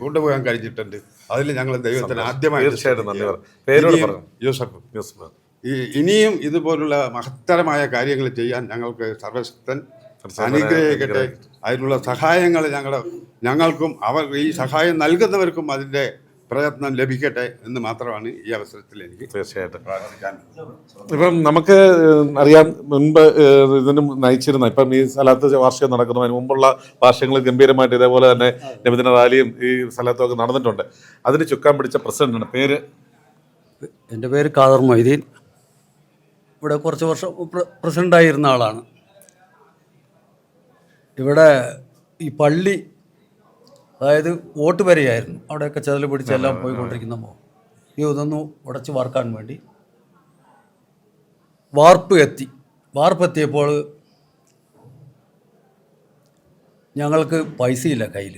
[SPEAKER 7] കൊണ്ടുപോകാൻ കഴിഞ്ഞിട്ടുണ്ട്. അതിൽ ഞങ്ങൾ ദൈവത്തിന് ആദ്യമായി യൂസഫ് ഇനിയും ഇതുപോലുള്ള മഹത്തരമായ കാര്യങ്ങൾ ചെയ്യാൻ ഞങ്ങൾക്ക് സർവശക്തൻ അനുഗ്രഹിക്കട്ടെ. അതിനുള്ള സഹായങ്ങൾ ഞങ്ങൾക്കും ഈ സഹായം നൽകുന്നവർക്കും അതിൻ്റെ പ്രയത്നം ലഭിക്കട്ടെ എന്ന് മാത്രമാണ് ഈ അവസരത്തിൽ എനിക്ക്
[SPEAKER 1] തീർച്ചയായിട്ടും പ്രാർത്ഥിക്കാൻ. ഇപ്പം നമുക്ക് അറിയാം, മുൻപ് ഇതിന് നയിച്ചിരുന്ന ഇപ്പം ഈ സലാത്ത് വാർഷികം നടക്കുന്നതിന് മുമ്പുള്ള വാർഷികങ്ങൾ ഗംഭീരമായിട്ട് ഇതേപോലെ തന്നെ നബിദിന റാലിയും ഈ സലാത്തും ഒക്കെ നടന്നിട്ടുണ്ട്. അതിന് ചുക്കാൻ പിടിച്ച പ്രസിഡന്റാണ്. പേര്?
[SPEAKER 8] എൻ്റെ പേര് ഖാദർ മൊയ്തീൻ. ഇവിടെ കുറച്ച് വർഷം പ്രസിഡൻ്റായിരുന്ന ആളാണ്. ഇവിടെ ഈ പള്ളി, അതായത് വോട്ട് വരെയായിരുന്നു, അവിടെയൊക്കെ ചെതൽ പിടിച്ചെല്ലാം പോയിക്കൊണ്ടിരിക്കുമ്പോൾ ഇതൊന്ന് ഉടച്ച് വാർക്കാൻ വേണ്ടി വാർപ്പെത്തിയപ്പോൾ ഞങ്ങൾക്ക് പൈസയില്ല കയ്യിൽ.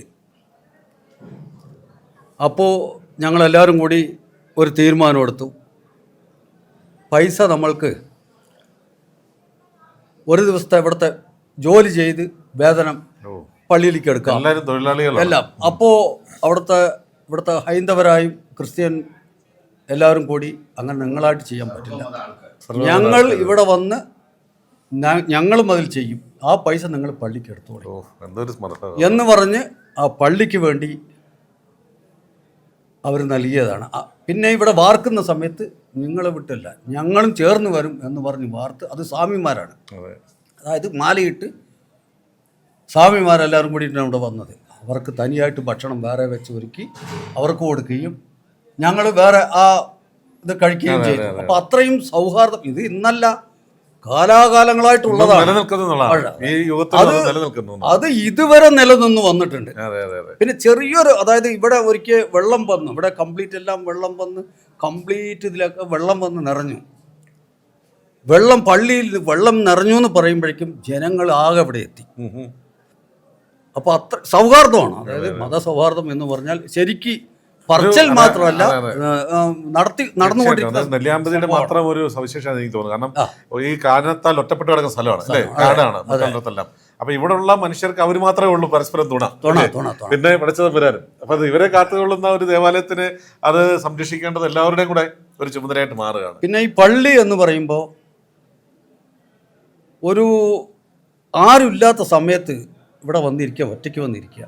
[SPEAKER 8] അപ്പോൾ ഞങ്ങളെല്ലാവരും കൂടി ഒരു തീരുമാനം എടുത്തു. പൈസ നമ്മൾക്ക് ഒരു ദിവസത്തെ ഇവിടുത്തെ ജോലി ചെയ്ത് വേതനം പള്ളിയിലേക്ക് എടുക്കാം എല്ലാം. അപ്പോൾ ഇവിടുത്തെ ഹൈന്ദവരായും ക്രിസ്ത്യൻ എല്ലാവരും കൂടി അങ്ങനെ നിങ്ങളായിട്ട് ചെയ്യാൻ പറ്റില്ല, ഞങ്ങൾ ഇവിടെ വന്ന് ഞങ്ങളും അതിൽ ചെയ്യും, ആ പൈസ നിങ്ങൾ പള്ളിക്ക് എടുത്തോളൂ എന്ന് പറഞ്ഞ് ആ പള്ളിക്ക് വേണ്ടി അവർ നൽകിയതാണ്. പിന്നെ ഇവിടെ വാർക്കുന്ന സമയത്ത് നിങ്ങളെ വിട്ടില്ല, ഞങ്ങളും ചേർന്ന് വരും എന്ന് പറഞ്ഞ് വാർത്ത്. അത് സ്വാമിമാരാണ്, അതായത് മാലയിട്ട് സ്വാമിമാരെല്ലാവരും കൂടിയിട്ടാണ് ഇവിടെ വന്നത്. അവർക്ക് തനിയായിട്ട് ഭക്ഷണം വേറെ വെച്ച് ഒരുക്കി അവർക്ക് കൊടുക്കുകയും ഞങ്ങൾ വേറെ ഇത് കഴിക്കുകയും ചെയ്തു. അപ്പം അത്രയും സൗഹാർദ്ദം. ഇത് ഇന്നല്ല, കാലാകാലങ്ങളായിട്ടുള്ളതാണ്. അത് ഇതുവരെ നിലനിന്ന് വന്നിട്ടുണ്ട്. പിന്നെ ചെറിയൊരു, അതായത് ഇവിടെ ഒരിക്കൽ വെള്ളം വന്നു, ഇവിടെ കംപ്ലീറ്റ് എല്ലാം വെള്ളം വന്ന് ഇതിലൊക്കെ വെള്ളം വന്ന് നിറഞ്ഞു. പള്ളിയിൽ വെള്ളം നിറഞ്ഞു എന്ന് പറയുമ്പോഴേക്കും ജനങ്ങൾ ആകെ ഇവിടെ എത്തി. അപ്പോൾ അത്ര സൗഹാർദ്ദമാണ്. അതായത് മതസൗഹാർദ്ദം എന്ന് പറഞ്ഞാൽ ശരിക്ക് പറച്ചൽ മാത്രമല്ല, നടന്നുകൊണ്ടിരിക്കുന്നത്.
[SPEAKER 1] നെല്ലിയാമ്പതിയുടെ മാത്രം ഒരു സവിശേഷത എനിക്ക് തോന്നുന്നു. കാരണം ഈ കാരണത്താൽ ഒറ്റപ്പെട്ട് കിടക്കുന്ന സ്ഥലമാണ് അല്ലേ, കാടാണ് മറ്റെല്ലാം. അപ്പൊ ഇവിടെ ഉള്ള മനുഷ്യർക്ക് അവർ മാത്രമേ ഉള്ളൂ പരസ്പരം തുണ, പിന്നെ പഠിച്ചത് വരാനും. അപ്പൊ ഇവരെ കാത്തുകൊള്ളുന്ന ഒരു ദേവാലയത്തിന് അത് സംരക്ഷിക്കേണ്ടത് എല്ലാവരുടെയും കൂടെ ഒരു ചുമതലയായിട്ട് മാറുകയാണ്.
[SPEAKER 8] പിന്നെ ഈ പള്ളി എന്ന് പറയുമ്പോൾ ഒരു ആരുമില്ലാത്ത സമയത്ത് ഇവിടെ വന്നിരിക്കുക, ഒറ്റയ്ക്ക് വന്നിരിക്കുക,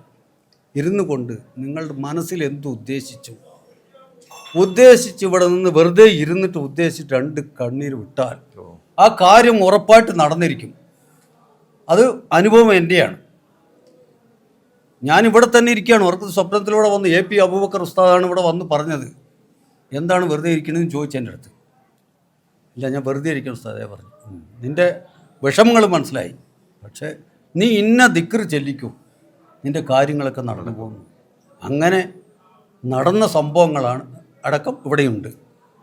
[SPEAKER 8] ഇരുന്നു കൊണ്ട് നിങ്ങളുടെ മനസ്സിൽ എന്തുദ്ദേശിച്ചു ഉദ്ദേശിച്ച് ഇവിടെ നിന്ന് വെറുതെ ഇരുന്നിട്ട് ഉദ്ദേശിച്ച് 2 കണ്ണീര് വിട്ടാൽ ആ കാര്യം ഉറപ്പായിട്ട് നടന്നിരിക്കും. അത് അനുഭവം എൻ്റെയാണ്. ഞാനിവിടെ തന്നെ ഇരിക്കുകയാണ്. ഉറക്ക സ്വപ്നത്തിലൂടെ വന്ന് AP അബൂബക്കർ ഉസ്താദാണ് ഇവിടെ വന്ന് പറഞ്ഞത്, എന്താണ് വെറുതെ ഇരിക്കണമെന്ന് ചോദിച്ചു എൻ്റെ അടുത്ത്. ഇല്ല, ഞാൻ വെറുതെ ഇരിക്കണം ഉസ്താദേ പറഞ്ഞു. നിൻ്റെ വിഷമങ്ങൾ മനസ്സിലായി, പക്ഷേ നീ ഇന്ന ദിക്ർ ചെല്ലിക്കൂ, നിൻ്റെ കാര്യങ്ങളൊക്കെ നടന്നു പോകുന്നു. അങ്ങനെ നടന്ന സംഭവങ്ങളാണ് അടക്കം ഇവിടെയുണ്ട്.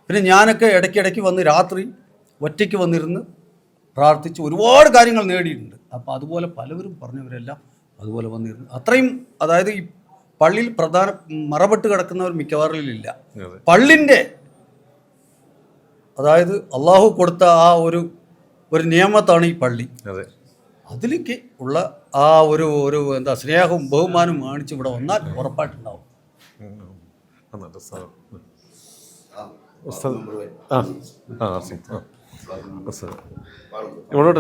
[SPEAKER 8] പിന്നെ ഞാനൊക്കെ ഇടയ്ക്കിടയ്ക്ക് വന്ന് രാത്രി ഒറ്റയ്ക്ക് വന്നിരുന്ന് പ്രാർത്ഥിച്ച് ഒരുപാട് കാര്യങ്ങൾ നേടിയിട്ടുണ്ട്. അപ്പോൾ അതുപോലെ പലവരും പറഞ്ഞവരെല്ലാം അതുപോലെ വന്നിരുന്നു. അത്രയും, അതായത് ഈ പള്ളിയിൽ പ്രധാന മറപ്പെട്ട് കിടക്കുന്നവർ മിക്കവാറിലില്ല. പള്ളിൻ്റെ, അതായത് അള്ളാഹു കൊടുത്ത ആ ഒരു നിയമത്താണ് ഈ പള്ളി. അതിലേക്ക് ഉള്ള ആ ഒരു എന്താ സ്നേഹവും ബഹുമാനവും കാണിച്ച് ഇവിടെ വന്നാൽ ഉറപ്പായിട്ടുണ്ടാവും.
[SPEAKER 1] ഇവിടോട്ട്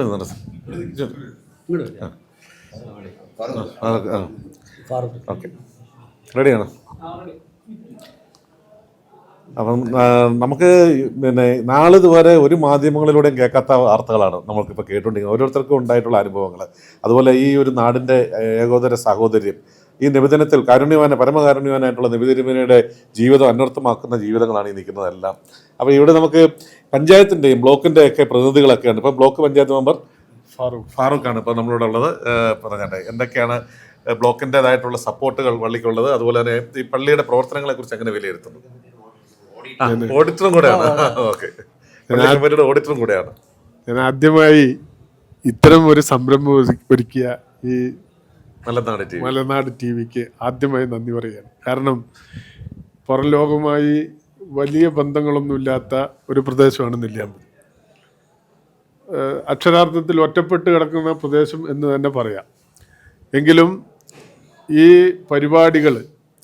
[SPEAKER 1] ഓക്കെ, റെഡിയാണ്. അപ്പം നമുക്ക് പിന്നെ നാളിതുവരെ ഒരു മാധ്യമങ്ങളിലൂടെയും കേൾക്കാത്ത വാർത്തകളാണ് നമ്മൾക്കിപ്പോൾ കേട്ടുകൊണ്ടിരിക്കുന്നത്. ഓരോരുത്തർക്കും ഉണ്ടായിട്ടുള്ള അനുഭവങ്ങൾ, അതുപോലെ ഈ ഒരു നാടിൻ്റെ ഏകോദര സാഹോദര്യം, ഈ നിബിധനത്തിൽ പരമകാരുണ്യവാനായിട്ടുള്ള നിബിധനയുടെ ജീവിതം അന്വർത്ഥമാക്കുന്ന ജീവിതങ്ങളാണ് ഈ നിൽക്കുന്നതെല്ലാം. അപ്പോൾ ഇവിടെ നമുക്ക് പഞ്ചായത്തിൻ്റെയും ബ്ലോക്കിൻ്റെ ഒക്കെ പ്രതിനിധികളൊക്കെയാണ്. ഇപ്പോൾ ബ്ലോക്ക് പഞ്ചായത്ത് മെമ്പർ ഫാറൂഖാണ് ഇപ്പോൾ നമ്മളിവിടെ ഉള്ളത്. പറഞ്ഞാട്ടെ, എന്തൊക്കെയാണ് ബ്ലോക്കിൻ്റെതായിട്ടുള്ള സപ്പോർട്ടുകൾ പള്ളിക്കുള്ളത്, അതുപോലെ തന്നെ ഈ പള്ളിയുടെ പ്രവർത്തനങ്ങളെക്കുറിച്ച് എങ്ങനെ വിലയിരുത്തുന്നു? ഓഡിറ്ററും കൂടെയാണ്. ഓക്കെ, ഓഡിറ്ററും കൂടെയാണ്.
[SPEAKER 9] ഞാൻ ആദ്യമായി ഇത്തരം ഒരു സംരംഭം ഒരുക്കിയ ഈ മലനാട് ടിവിക്ക് ആദ്യമായി നന്ദി പറയുകയാണ്. കാരണം പുറം ലോകവുമായി വലിയ ബന്ധങ്ങളൊന്നുമില്ലാത്ത ഒരു പ്രദേശമാണ് നെല്ലിയാമ്പതി. അക്ഷരാർത്ഥത്തിൽ ഒറ്റപ്പെട്ട് കിടക്കുന്ന പ്രദേശം എന്ന് തന്നെ പറയാം. എങ്കിലും ഈ പരിപാടികൾ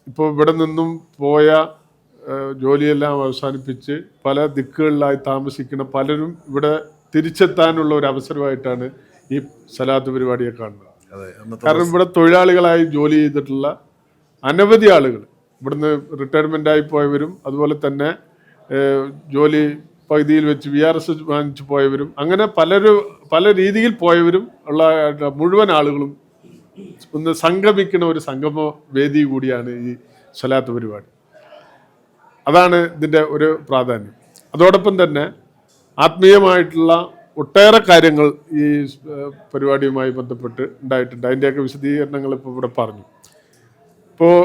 [SPEAKER 9] ഇപ്പോൾ ഇവിടെ നിന്നും പോയ ജോലിയെല്ലാം അവസാനിപ്പിച്ച് പല ദിക്കുകളിലായി താമസിക്കുന്ന പലരും ഇവിടെ തിരിച്ചെത്താനുള്ള ഒരു അവസരമായിട്ടാണ് ഈ സലാത്ത് പരിപാടിയെ കാണുന്നത്. കാരണം ഇവിടെ തൊഴിലാളികളായി ജോലി ചെയ്തിട്ടുള്ള അനവധി ആളുകൾ, ഇവിടുന്ന് റിട്ടയർമെൻ്റായി പോയവരും അതുപോലെ തന്നെ ജോലി പകുതിയിൽ വെച്ച് VRS വാങ്ങിച്ചു പോയവരും, അങ്ങനെ പല രീതിയിൽ പോയവരും ഉള്ള മുഴുവൻ ആളുകളും ഒന്ന് സംഗമിക്കുന്ന ഒരു സംഗമ വേദി കൂടിയാണ് ഈ സലാത്ത് പരിപാടി. അതാണ് ഇതിൻ്റെ ഒരു പ്രാധാന്യം. അതോടൊപ്പം തന്നെ ആത്മീയമായിട്ടുള്ള ഒട്ടേറെ കാര്യങ്ങൾ ഈ പരിപാടിയുമായി ബന്ധപ്പെട്ട് ഉണ്ടായിട്ടുണ്ട്. അതിൻ്റെയൊക്കെ വിശദീകരണങ്ങൾ ഇപ്പോൾ ഇവിടെ പറഞ്ഞു. ഇപ്പോൾ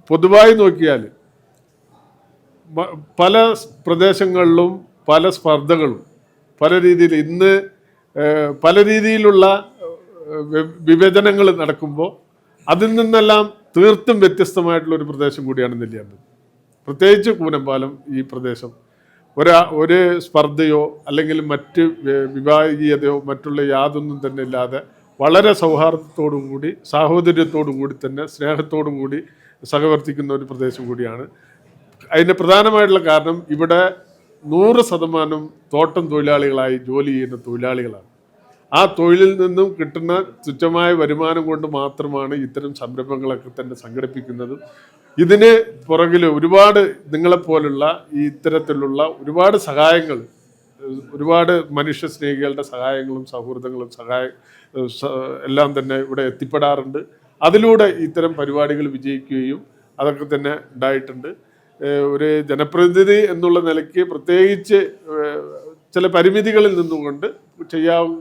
[SPEAKER 9] പൊതുവായി നോക്കിയാൽ പല പ്രദേശങ്ങളിലും പല സ്പർദ്ധകളും പല രീതിയിൽ ഇന്ന് പല രീതിയിലുള്ള വിഭജനങ്ങൾ നടക്കുമ്പോൾ അതിൽ നിന്നെല്ലാം തീർത്തും വ്യത്യസ്തമായിട്ടുള്ളൊരു പ്രദേശം കൂടിയാണ് നെല്ലിയാമ്പതി. പ്രത്യേകിച്ച് കൂനമ്പാലം ഈ പ്രദേശം ഒരു സ്പർദ്ധയോ അല്ലെങ്കിൽ മറ്റ് വിഭാഗീയതയോ മറ്റുള്ള യാതൊന്നും തന്നെ ഇല്ലാതെ വളരെ സൗഹാർദ്ദത്തോടും കൂടി സാഹോദര്യത്തോടും കൂടി തന്നെ സ്നേഹത്തോടും കൂടി സഹവർത്തിക്കുന്ന ഒരു പ്രദേശം കൂടിയാണ്. അതിൻ്റെ പ്രധാനമായിട്ടുള്ള കാരണം ഇവിടെ 100% തോട്ടം തൊഴിലാളികളായി ജോലി ചെയ്യുന്ന തൊഴിലാളികളാണ്. ആ തൊഴിലിൽ നിന്നും കിട്ടുന്ന തുച്ഛമായ വരുമാനം കൊണ്ട് മാത്രമാണ് ഇത്തരം സംരംഭങ്ങളൊക്കെ തന്നെ സംഘടിപ്പിക്കുന്നതും. ഇതിന് പുറകിൽ ഒരുപാട് നിങ്ങളെപ്പോലുള്ള ഈ ഇത്തരത്തിലുള്ള ഒരുപാട് സഹായങ്ങൾ, ഒരുപാട് മനുഷ്യ സ്നേഹികളുടെ സഹായങ്ങളും സൗഹൃദങ്ങളും എല്ലാം തന്നെ ഇവിടെ എത്തിപ്പെടാറുണ്ട്. അതിലൂടെ ഇത്തരം പരിപാടികൾ വിജയിക്കുകയും അതൊക്കെ തന്നെ ഉണ്ടായിട്ടുണ്ട്. ഒരു ജനപ്രതിനിധി എന്നുള്ള നിലയ്ക്ക് പ്രത്യേകിച്ച് ചില പരിമിതികളിൽ നിന്നുകൊണ്ട്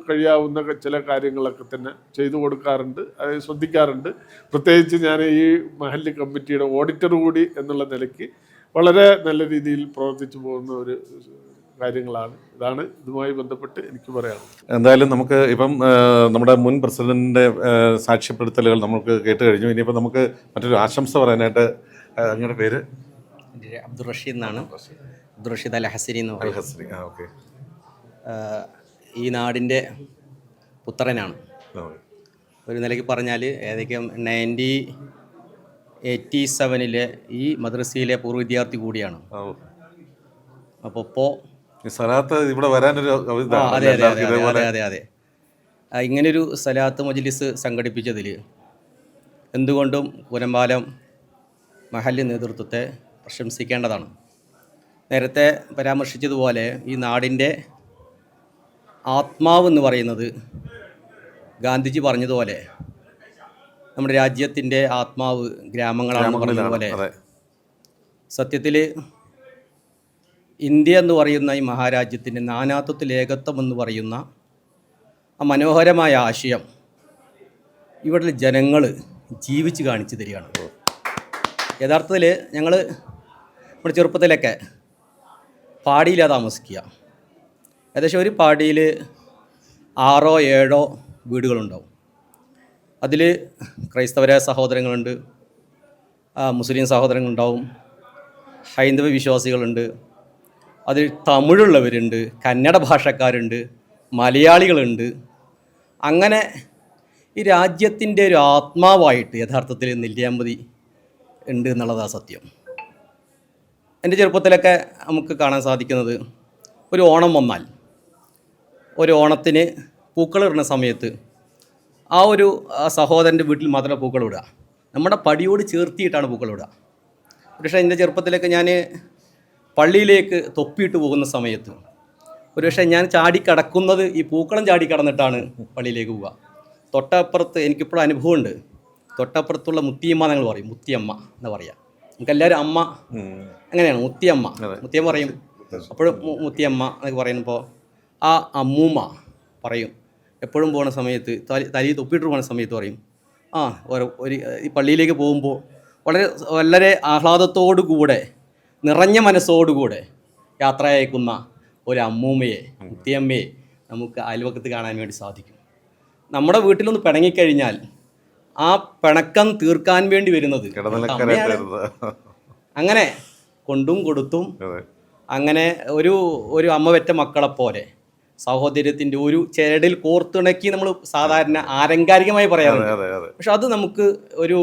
[SPEAKER 9] കഴിയാവുന്ന ചില കാര്യങ്ങളൊക്കെ തന്നെ ചെയ്തു കൊടുക്കാറുണ്ട്, അത് ശ്രദ്ധിക്കാറുണ്ട്. പ്രത്യേകിച്ച് ഞാൻ ഈ മഹല്ല് കമ്മിറ്റിയുടെ ഓഡിറ്റർ കൂടി എന്നുള്ള നിലയ്ക്ക് വളരെ നല്ല രീതിയിൽ പ്രവർത്തിച്ചു പോകുന്ന ഒരു കാര്യങ്ങളാണ്. ഇതാണ് ഇതുമായി ബന്ധപ്പെട്ട് എനിക്ക് പറയാനുള്ളത്.
[SPEAKER 1] എന്തായാലും നമുക്ക് ഇപ്പം നമ്മുടെ മുൻ പ്രസിഡന്റിൻ്റെ സാക്ഷ്യപ്പെടുത്തലുകൾ നമുക്ക് കേട്ട് കഴിഞ്ഞു. ഇനിയിപ്പോൾ നമുക്ക് മറ്റൊരു ആശംസ പറയാനായിട്ട്, അങ്ങയുടെ പേര്?
[SPEAKER 10] അബ്ദുൾ റഷീദ് എന്നാണ്. അബ്ദുൾ റഷീദ് അൽ ഹസരി എന്ന് പറയും.
[SPEAKER 1] ഓക്കെ.
[SPEAKER 10] ഈ നാടിൻ്റെ പുത്രനാണ്. ഒരു നിലയ്ക്ക് പറഞ്ഞാൽ ഏതൊക്കെയും 1987 ഈ മദ്രസയിലെ പൂർവ്വ വിദ്യാർത്ഥി കൂടിയാണ്. അപ്പോൾ ഇപ്പോൾ
[SPEAKER 1] ഇവിടെ വരാനൊരു
[SPEAKER 10] അതെ ഇങ്ങനൊരു സലാത്ത് മജ്ലിസ് സംഘടിപ്പിച്ചതിൽ എന്തുകൊണ്ടും കൂനമ്പാലം മഹല്ല് നേതൃത്വത്തെ പ്രശംസിക്കേണ്ടതാണ്. നേരത്തെ പരാമർശിച്ചതുപോലെ ഈ നാടിൻ്റെ ആത്മാവ് എന്ന് പറയുന്നത് ഗാന്ധിജി പറഞ്ഞതുപോലെ നമ്മുടെ രാജ്യത്തിൻ്റെ ആത്മാവ് ഗ്രാമങ്ങളാണെന്ന് പറഞ്ഞതുപോലെ സത്യത്തിൽ ഇന്ത്യ എന്ന് പറയുന്ന ഈ മഹാരാജ്യത്തിൻ്റെ നാനാത്വത്തിൽ ഏകത്വം എന്ന് പറയുന്ന ആ മനോഹരമായ ആശയം ഇവിടുത്തെ ജനങ്ങൾ ജീവിച്ച് കാണിച്ചു തരികയാണ്. യഥാർത്ഥത്തിൽ ഞങ്ങൾ നമ്മുടെ ചെറുപ്പത്തിലൊക്കെ പാടിയിലാണ് താമസിക്കുക. ഏകദേശം ഒരു പാടിയിൽ 6 or 7 വീടുകളുണ്ടാവും. അതിൽ ക്രൈസ്തവരായ സഹോദരങ്ങളുണ്ട്, മുസ്ലിം സഹോദരങ്ങളുണ്ടാവും, ഹൈന്ദവ വിശ്വാസികളുണ്ട്, അതിൽ തമിഴുള്ളവരുണ്ട്, കന്നഡ ഭാഷക്കാരുണ്ട്, മലയാളികളുണ്ട്. അങ്ങനെ ഈ രാജ്യത്തിൻ്റെ ഒരു ആത്മാവായിട്ട് യഥാർത്ഥത്തിൽ നെല്ലിയാമ്പതി ഉണ്ട് എന്നുള്ളതാണ് സത്യം. എൻ്റെ ചെറുപ്പത്തിലൊക്കെ നമുക്ക് കാണാൻ സാധിക്കുന്നത് ഒരു ഓണം വന്നാൽ, ഒരു ഓണത്തിന് പൂക്കളിടുന്ന സമയത്ത് ആ സഹോദരൻ്റെ വീട്ടിൽ മാത്രമേ പൂക്കൾ ഇടുക. നമ്മുടെ പടിയോട് ചേർത്തിയിട്ടാണ് പൂക്കൾ ഇടുക. പക്ഷേ എൻ്റെ ചെറുപ്പത്തിലൊക്കെ ഞാൻ പള്ളിയിലേക്ക് തൊപ്പിയിട്ട് പോകുന്ന സമയത്ത് ഒരുപക്ഷെ ഞാൻ ചാടിക്കടക്കുന്നത് ഈ പൂക്കളം ചാടിക്കടന്നിട്ടാണ് പള്ളിയിലേക്ക് പോവുക. തൊട്ടപ്പുറത്ത് എനിക്കിപ്പോഴും അനുഭവമുണ്ട്. തൊട്ടപ്പുറത്തുള്ള മുത്തിയമ്മ ഞങ്ങൾ പറയും, മുത്തിയമ്മ എന്ന് പറയാം. നമുക്കെല്ലാവരും അമ്മ അങ്ങനെയാണ്, മുത്തിയമ്മ പറയും. അപ്പോഴും മുത്തിയമ്മ എന്നൊക്കെ പറയുമ്പോൾ ആ അമ്മൂമ്മ പറയും, എപ്പോഴും പോകുന്ന സമയത്ത് തലയിൽ തൊപ്പിയിട്ട് പോകുന്ന സമയത്ത് പറയും, ഒരു ഈ പള്ളിയിലേക്ക് പോകുമ്പോൾ വളരെ ആഹ്ലാദത്തോടു കൂടെ നിറഞ്ഞ മനസ്സോടുകൂടെ യാത്ര അയക്കുന്ന ഒരു അമ്മൂമ്മയെ, മുത്തിയമ്മയെ നമുക്ക് അയൽവക്കത്ത് കാണാൻ വേണ്ടി സാധിക്കും. നമ്മുടെ വീട്ടിലൊന്ന് പിണങ്ങിക്കഴിഞ്ഞാൽ ആ പിണക്കം തീർക്കാൻ വേണ്ടി വരുന്നത് അമ്മയാണ്. അങ്ങനെ കൊണ്ടും കൊടുത്തും അങ്ങനെ ഒരു അമ്മ പെറ്റ മക്കളെപ്പോലെ സഹോദര്യത്തിൻ്റെ ഒരു ചേരടിൽ കോർത്തിണക്കി നമ്മൾ സാധാരണ ആലങ്കാരികമായി പറയാറുണ്ട്. പക്ഷെ അത് നമുക്ക് ഒരു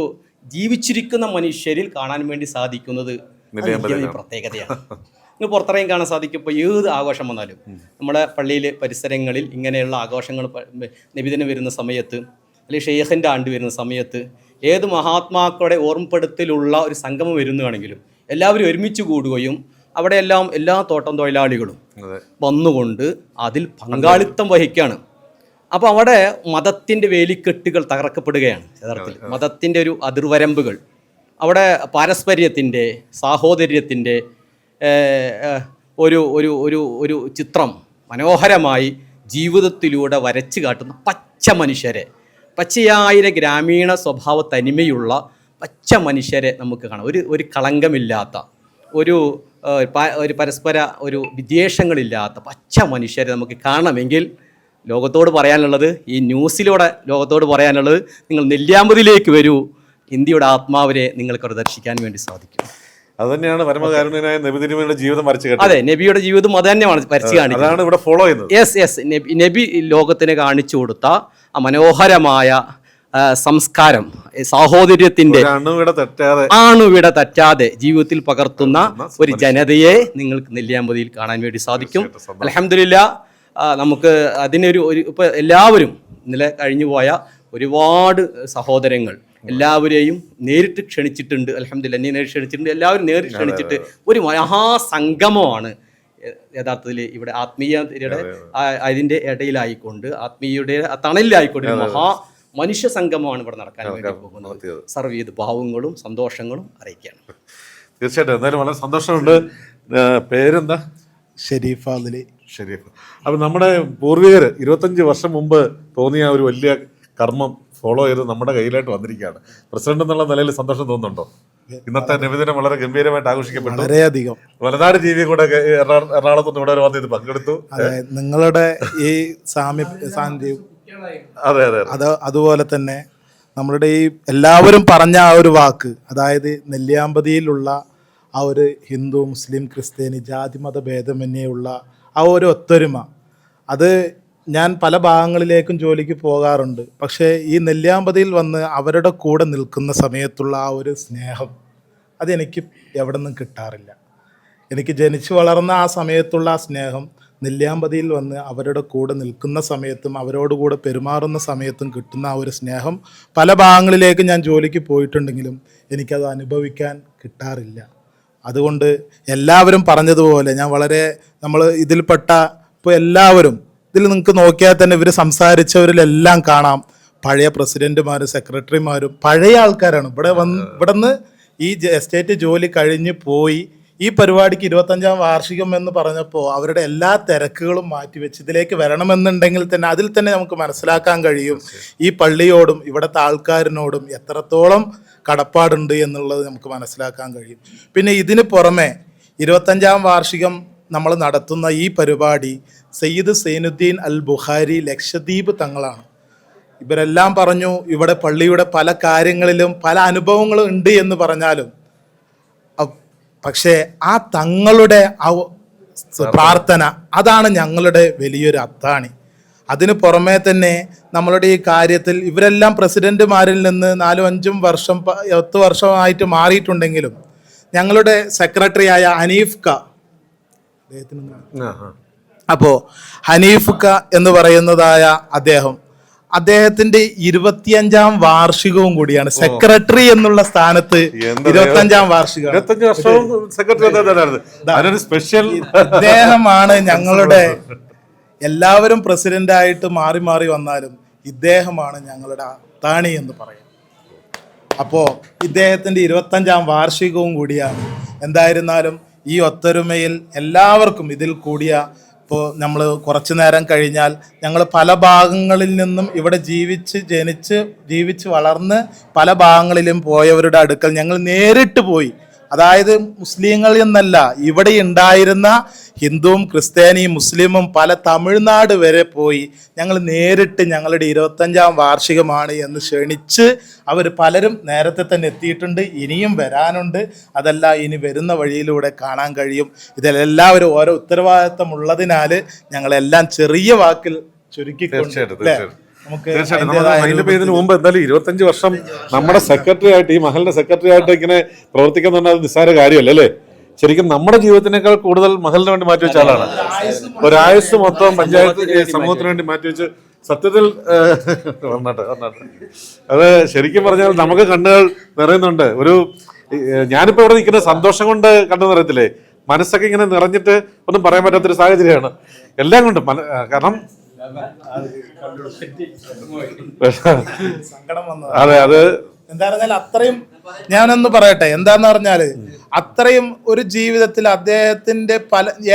[SPEAKER 10] ജീവിച്ചിരിക്കുന്ന മനുഷ്യരിൽ കാണാൻ വേണ്ടി സാധിക്കുന്നത് പ്രത്യേകതയാണ്. നിങ്ങൾ പുറത്തിറങ്ങി കാണാൻ സാധിക്കും. ഇപ്പോൾ ഏത് ആഘോഷം വന്നാലും നമ്മുടെ പള്ളിയിലെ പരിസരങ്ങളിൽ ഇങ്ങനെയുള്ള ആഘോഷങ്ങൾ നബിദിനം വരുന്ന സമയത്ത്, അല്ലെങ്കിൽ ഷെയ്ഖിൻ്റെ ആണ്ട് വരുന്ന സമയത്ത്, ഏത് മഹാത്മാക്കളുടെ ഓർമ്മപ്പെടുത്തലുള്ള ഒരു സംഗമം വരുന്നതാണെങ്കിലും എല്ലാവരും ഒരുമിച്ച് കൂടുകയും അവിടെയെല്ലാം എല്ലാ തോട്ടം തൊഴിലാളികളും വന്നുകൊണ്ട് അതിൽ പങ്കാളിത്തം വഹിക്കുകയാണ്. അപ്പോൾ അവിടെ മതത്തിൻ്റെ വേലിക്കെട്ടുകൾ തകർക്കപ്പെടുകയാണ്. യഥാർത്ഥത്തിൽ മതത്തിൻ്റെ ഒരു അതിർവരമ്പുകൾ, അവിടെ പാരസ്പര്യത്തിൻ്റെ, സാഹോദര്യത്തിൻ്റെ ഒരു ഒരു ഒരു ഒരു ചിത്രം മനോഹരമായി ജീവിതത്തിലൂടെ വരച്ചു കാട്ടുന്ന പച്ച മനുഷ്യരെ, പച്ചയായ ഗ്രാമീണ സ്വഭാവ തനിമയുള്ള പച്ച മനുഷ്യരെ നമുക്ക് കാണാം. ഒരു കളങ്കമില്ലാത്ത, ഒരു പരസ്പര ഒരു വിദ്വേഷങ്ങളില്ലാത്ത പച്ച മനുഷ്യരെ നമുക്ക് കാണണമെങ്കിൽ ലോകത്തോട് പറയാനുള്ളത്, ഈ ന്യൂസിലൂടെ ലോകത്തോട് പറയാനുള്ളത്, നിങ്ങൾ നെല്ലിയാമ്പതിയിലേക്ക് വരൂ, ഇന്ത്യയുടെ ആത്മാവിനെ നിങ്ങൾക്കവിടെ ദർശിക്കാൻ വേണ്ടി സാധിക്കും.
[SPEAKER 1] അത് തന്നെയാണ് പരമകാരുണ്യനായ നബി തിരുമേനിയുടെ ജീവിതം വരച്ചു കാട്ടുന്നത്.
[SPEAKER 10] അതെ, നബിയുടെ ജീവിതം അത് തന്നെയാണ് വരച്ചു കാണിക്കുന്നത്.
[SPEAKER 1] അതാണ് ഇവിടെ ഫോളോ ചെയ്യുന്നത്.
[SPEAKER 10] യെസ് നബി ലോകത്തിന് കാണിച്ചു കൊടുത്ത ആ മനോഹരമായ സംസ്കാരം, സാഹോദര്യത്തിന്റെ ആണുവിട തെറ്റാതെ ജീവിതത്തിൽ പകർത്തുന്ന ഒരു ജനതയെ നിങ്ങൾക്ക് നെല്ലിയാമ്പതിയിൽ കാണാൻ വേണ്ടി സാധിക്കും. അൽഹംദുലില്ലാ, നമുക്ക് അതിനൊരു ഇപ്പൊ എല്ലാവരും ഇന്നലെ കഴിഞ്ഞുപോയ ഒരുപാട് സഹോദരങ്ങൾ എല്ലാവരെയും നേരിട്ട് ക്ഷണിച്ചിട്ടുണ്ട്. അൽഹംദുലില്ലാ, എന്നെ നേരിട്ട് ക്ഷണിച്ചിട്ടുണ്ട്. എല്ലാവരും നേരിട്ട് ക്ഷണിച്ചിട്ട് ഒരു മഹാസംഗമമാണ് യഥാർത്ഥത്തിൽ ഇവിടെ ആത്മീയതയുടെ അതിൻ്റെ ഇടയിലായിക്കൊണ്ട്, ആത്മീയയുടെ തണലിലായിക്കൊണ്ട് മഹാ മനുഷ്യ സംഗമമാണ് ഇവിടെ നടക്കാൻ വേണ്ടി പോകുന്നത്. സർവ്വീത് ഭാവങ്ങളും സന്തോഷങ്ങളും അറിയിക്കുകയാണ്.
[SPEAKER 1] തീർച്ചയായിട്ടും. എന്തായാലും വളരെ സന്തോഷമുണ്ട്. പേരെന്താ?
[SPEAKER 3] ഷെരീഫ്.
[SPEAKER 1] ഷെരീഫ്. അപ്പം നമ്മുടെ പൂർവികർ 25 വർഷം മുമ്പ് തോന്നിയ ഒരു വലിയ കർമ്മം ഫോളോ ചെയ്ത് നമ്മുടെ കയ്യിലായിട്ട് വന്നിരിക്കുകയാണ്. പ്രസിഡന്റ് എന്നുള്ള നിലയിൽ സന്തോഷം തോന്നുന്നുണ്ടോ? ഇന്നത്തെ നബിദിനം വളരെ ഗംഭീരമായിട്ട് ആഘോഷിക്കപ്പെട്ടു.
[SPEAKER 3] വളരെയധികം.
[SPEAKER 1] വലനാട് ജീവി കൂടെ എറണാകുളത്തുനിന്ന് ഇവിടെ വന്ന് ഇത് പങ്കെടുത്തു.
[SPEAKER 3] നിങ്ങളുടെ ഈ സാന്നിധ്യം, അതുപോലെ തന്നെ നമ്മളുടെ ഈ എല്ലാവരും പറഞ്ഞ ആ ഒരു വാക്ക്, അതായത് നെല്ലിയാമ്പതിയിലുള്ള ആ ഒരു ഹിന്ദു, മുസ്ലിം, ക്രിസ്ത്യാനി, ജാതിമത ഭേദമന്യേയുള്ള ആ ഒരു ഒത്തൊരുമ, അത് ഞാൻ പല ഭാഗങ്ങളിലേക്കും ജോലിക്ക് പോകാറുണ്ട്. പക്ഷേ ഈ നെല്ലിയാമ്പതിയിൽ വന്ന് അവരുടെ കൂടെ നിൽക്കുന്ന സമയത്തുള്ള ആ ഒരു സ്നേഹം, അതെനിക്ക് എവിടെ നിന്നും കിട്ടാറില്ല. എനിക്ക് ജനിച്ചു വളർന്ന ആ സമയത്തുള്ള ആ സ്നേഹം നെല്ലിയാമ്പതിയിൽ വന്ന് അവരുടെ കൂടെ നിൽക്കുന്ന സമയത്തും അവരോടുകൂടെ പെരുമാറുന്ന സമയത്തും കിട്ടുന്ന ആ ഒരു സ്നേഹം പല ഭാഗങ്ങളിലേക്ക് ഞാൻ ജോലിക്ക് പോയിട്ടുണ്ടെങ്കിലും എനിക്കത് അനുഭവിക്കാൻ കിട്ടാറില്ല. അതുകൊണ്ട് എല്ലാവരും പറഞ്ഞതുപോലെ ഞാൻ വളരെ നമ്മൾ ഇതിൽപ്പെട്ട ഇപ്പോൾ എല്ലാവരും ഇതിൽ നിങ്ങൾക്ക് നോക്കിയാൽ തന്നെ ഇവർ സംസാരിച്ചവരിലെല്ലാം കാണാം പഴയ പ്രസിഡന്റുമാരും സെക്രട്ടറിമാരും പഴയ ആൾക്കാരാണ്. ഇവിടുന്ന് ഈ എസ്റ്റേറ്റ് ജോലി കഴിഞ്ഞ് പോയി ഈ പരിപാടിക്ക് 25ാം വാർഷികം എന്ന് പറഞ്ഞപ്പോൾ അവരുടെ എല്ലാ തിരക്കുകളും മാറ്റിവെച്ച് ഇതിലേക്ക് വരണമെന്നുണ്ടെങ്കിൽ തന്നെ അതിൽ തന്നെ നമുക്ക് മനസ്സിലാക്കാൻ കഴിയും ഈ പള്ളിയോടും ഇവിടുത്തെ ആൾക്കാരിനോടും എത്രത്തോളം കടപ്പാടുണ്ട് എന്നുള്ളത് നമുക്ക് മനസ്സിലാക്കാൻ കഴിയും. പിന്നെ ഇതിന് പുറമെ 25ാം വാർഷികം നമ്മൾ നടത്തുന്ന ഈ പരിപാടി സയ്യിദ് സൈനുദ്ദീൻ അൽ ബുഖാരി ലക്ഷദ്വീപ് തങ്ങളാണ്. ഇവരെല്ലാം പറഞ്ഞു ഇവിടെ പള്ളിയുടെ പല കാര്യങ്ങളിലും പല അനുഭവങ്ങളും ഉണ്ട് എന്ന് പറഞ്ഞാലും പക്ഷേ ആ തങ്ങളുടെ പ്രാർത്ഥന അതാണ് ഞങ്ങളുടെ വലിയൊരു അത്താണി. അതിന് പുറമേ തന്നെ നമ്മളുടെ ഈ കാര്യത്തിൽ ഇവരെല്ലാം പ്രസിഡന്റുമാരിൽ നിന്ന് 4-5 വർഷം 10 വർഷമായിട്ട് മാറിയിട്ടുണ്ടെങ്കിലും ഞങ്ങളുടെ സെക്രട്ടറിയായ ഹനീഫ് ക അപ്പോൾ ഹനീഫ് ക എന്ന് പറയുന്നതായ അദ്ദേഹത്തിന്റെ 25ാം വാർഷികവും കൂടിയാണ് സെക്രട്ടറി എന്നുള്ള സ്ഥാനത്ത് 25ാം വാർഷികം. ഇദ്ദേഹമാണ് ഞങ്ങളുടെ എല്ലാവരും പ്രസിഡന്റായിട്ട് മാറി മാറി വന്നാലും ഇദ്ദേഹമാണ് ഞങ്ങളുടെ അത്താണി എന്ന് പറയാം. അപ്പോൾ ഇദ്ദേഹത്തിന്റെ 25ാം വാർഷികവും കൂടിയാണ്. എന്തായിരുന്നാലും ഈ ഒത്തൊരുമയിൽ എല്ലാവർക്കും ഇതിൽ കൂടിയ ഇപ്പോൾ നമ്മൾ കുറച്ചു നേരം കഴിഞ്ഞാൽ ഞങ്ങൾ പല ഭാഗങ്ങളിൽ നിന്നും ഇവിടെ ജീവിച്ച് വളർന്ന് പല ഭാഗങ്ങളിലും പോയവരുടെ അടുക്കൽ ഞങ്ങൾ നേരിട്ട് പോയി. അതായത് മുസ്ലിങ്ങളിൽ നിന്നല്ല, ഇവിടെ ഉണ്ടായിരുന്ന ഹിന്ദുവും ക്രിസ്ത്യാനിയും മുസ്ലിമും പല തമിഴ്നാട് വരെ പോയി ഞങ്ങൾ നേരിട്ട് ഞങ്ങളുടെ 25ാം വാർഷികമാണ് എന്ന് ക്ഷണിച്ച് അവർ പലരും നേരത്തെ തന്നെ എത്തിയിട്ടുണ്ട്. ഇനിയും വരാനുണ്ട്. അതല്ല ഇനി വരുന്ന വഴിയിലൂടെ കാണാൻ കഴിയും. ഇതിലെല്ലാവരും ഓരോ ഉത്തരവാദിത്തം ഉള്ളതിനാൽ ഞങ്ങളെല്ലാം ചെറിയ വാക്കിൽ ചുരുക്കിക്കൊണ്ട്
[SPEAKER 1] ഇതിനു മുമ്പ് എന്തായാലും 25 വർഷം നമ്മുടെ സെക്രട്ടറി ആയിട്ട് ഈ മഹലിന്റെ സെക്രട്ടറി ആയിട്ട് ഇങ്ങനെ പ്രവർത്തിക്കുന്നുണ്ട്. അത് നിസ്സാര കാര്യമല്ല അല്ലേ? ശരിക്കും നമ്മുടെ ജീവിതത്തിനേക്കാൾ കൂടുതൽ മഹലിന് വേണ്ടി മാറ്റിവെച്ച ആളാണ്. ഒരായുസ് മൊത്തം പഞ്ചായത്ത് സമൂഹത്തിന് വേണ്ടി മാറ്റിവെച്ച് സത്യത്തിൽ അത് ശരിക്കും പറഞ്ഞാൽ നമുക്ക് കണ്ണുകൾ നിറയുന്നുണ്ട്. ഞാനിപ്പോ ഇവിടെ നിൽക്കുന്ന സന്തോഷം കൊണ്ട് കണ്ടു നിറയത്തില്ലേ, മനസ്സൊക്കെ ഇങ്ങനെ നിറഞ്ഞിട്ട് ഒന്നും പറയാൻ പറ്റാത്തൊരു സാഹചര്യമാണ് എല്ലാം കൊണ്ടും. കാരണം
[SPEAKER 3] അതെ, അത് എന്താ പറഞ്ഞാൽ അത്രയും ഞാനൊന്ന് പറയട്ടെ. എന്താന്ന് പറഞ്ഞാല് അത്രയും ഒരു ജീവിതത്തിൽ അദ്ദേഹത്തിന്റെ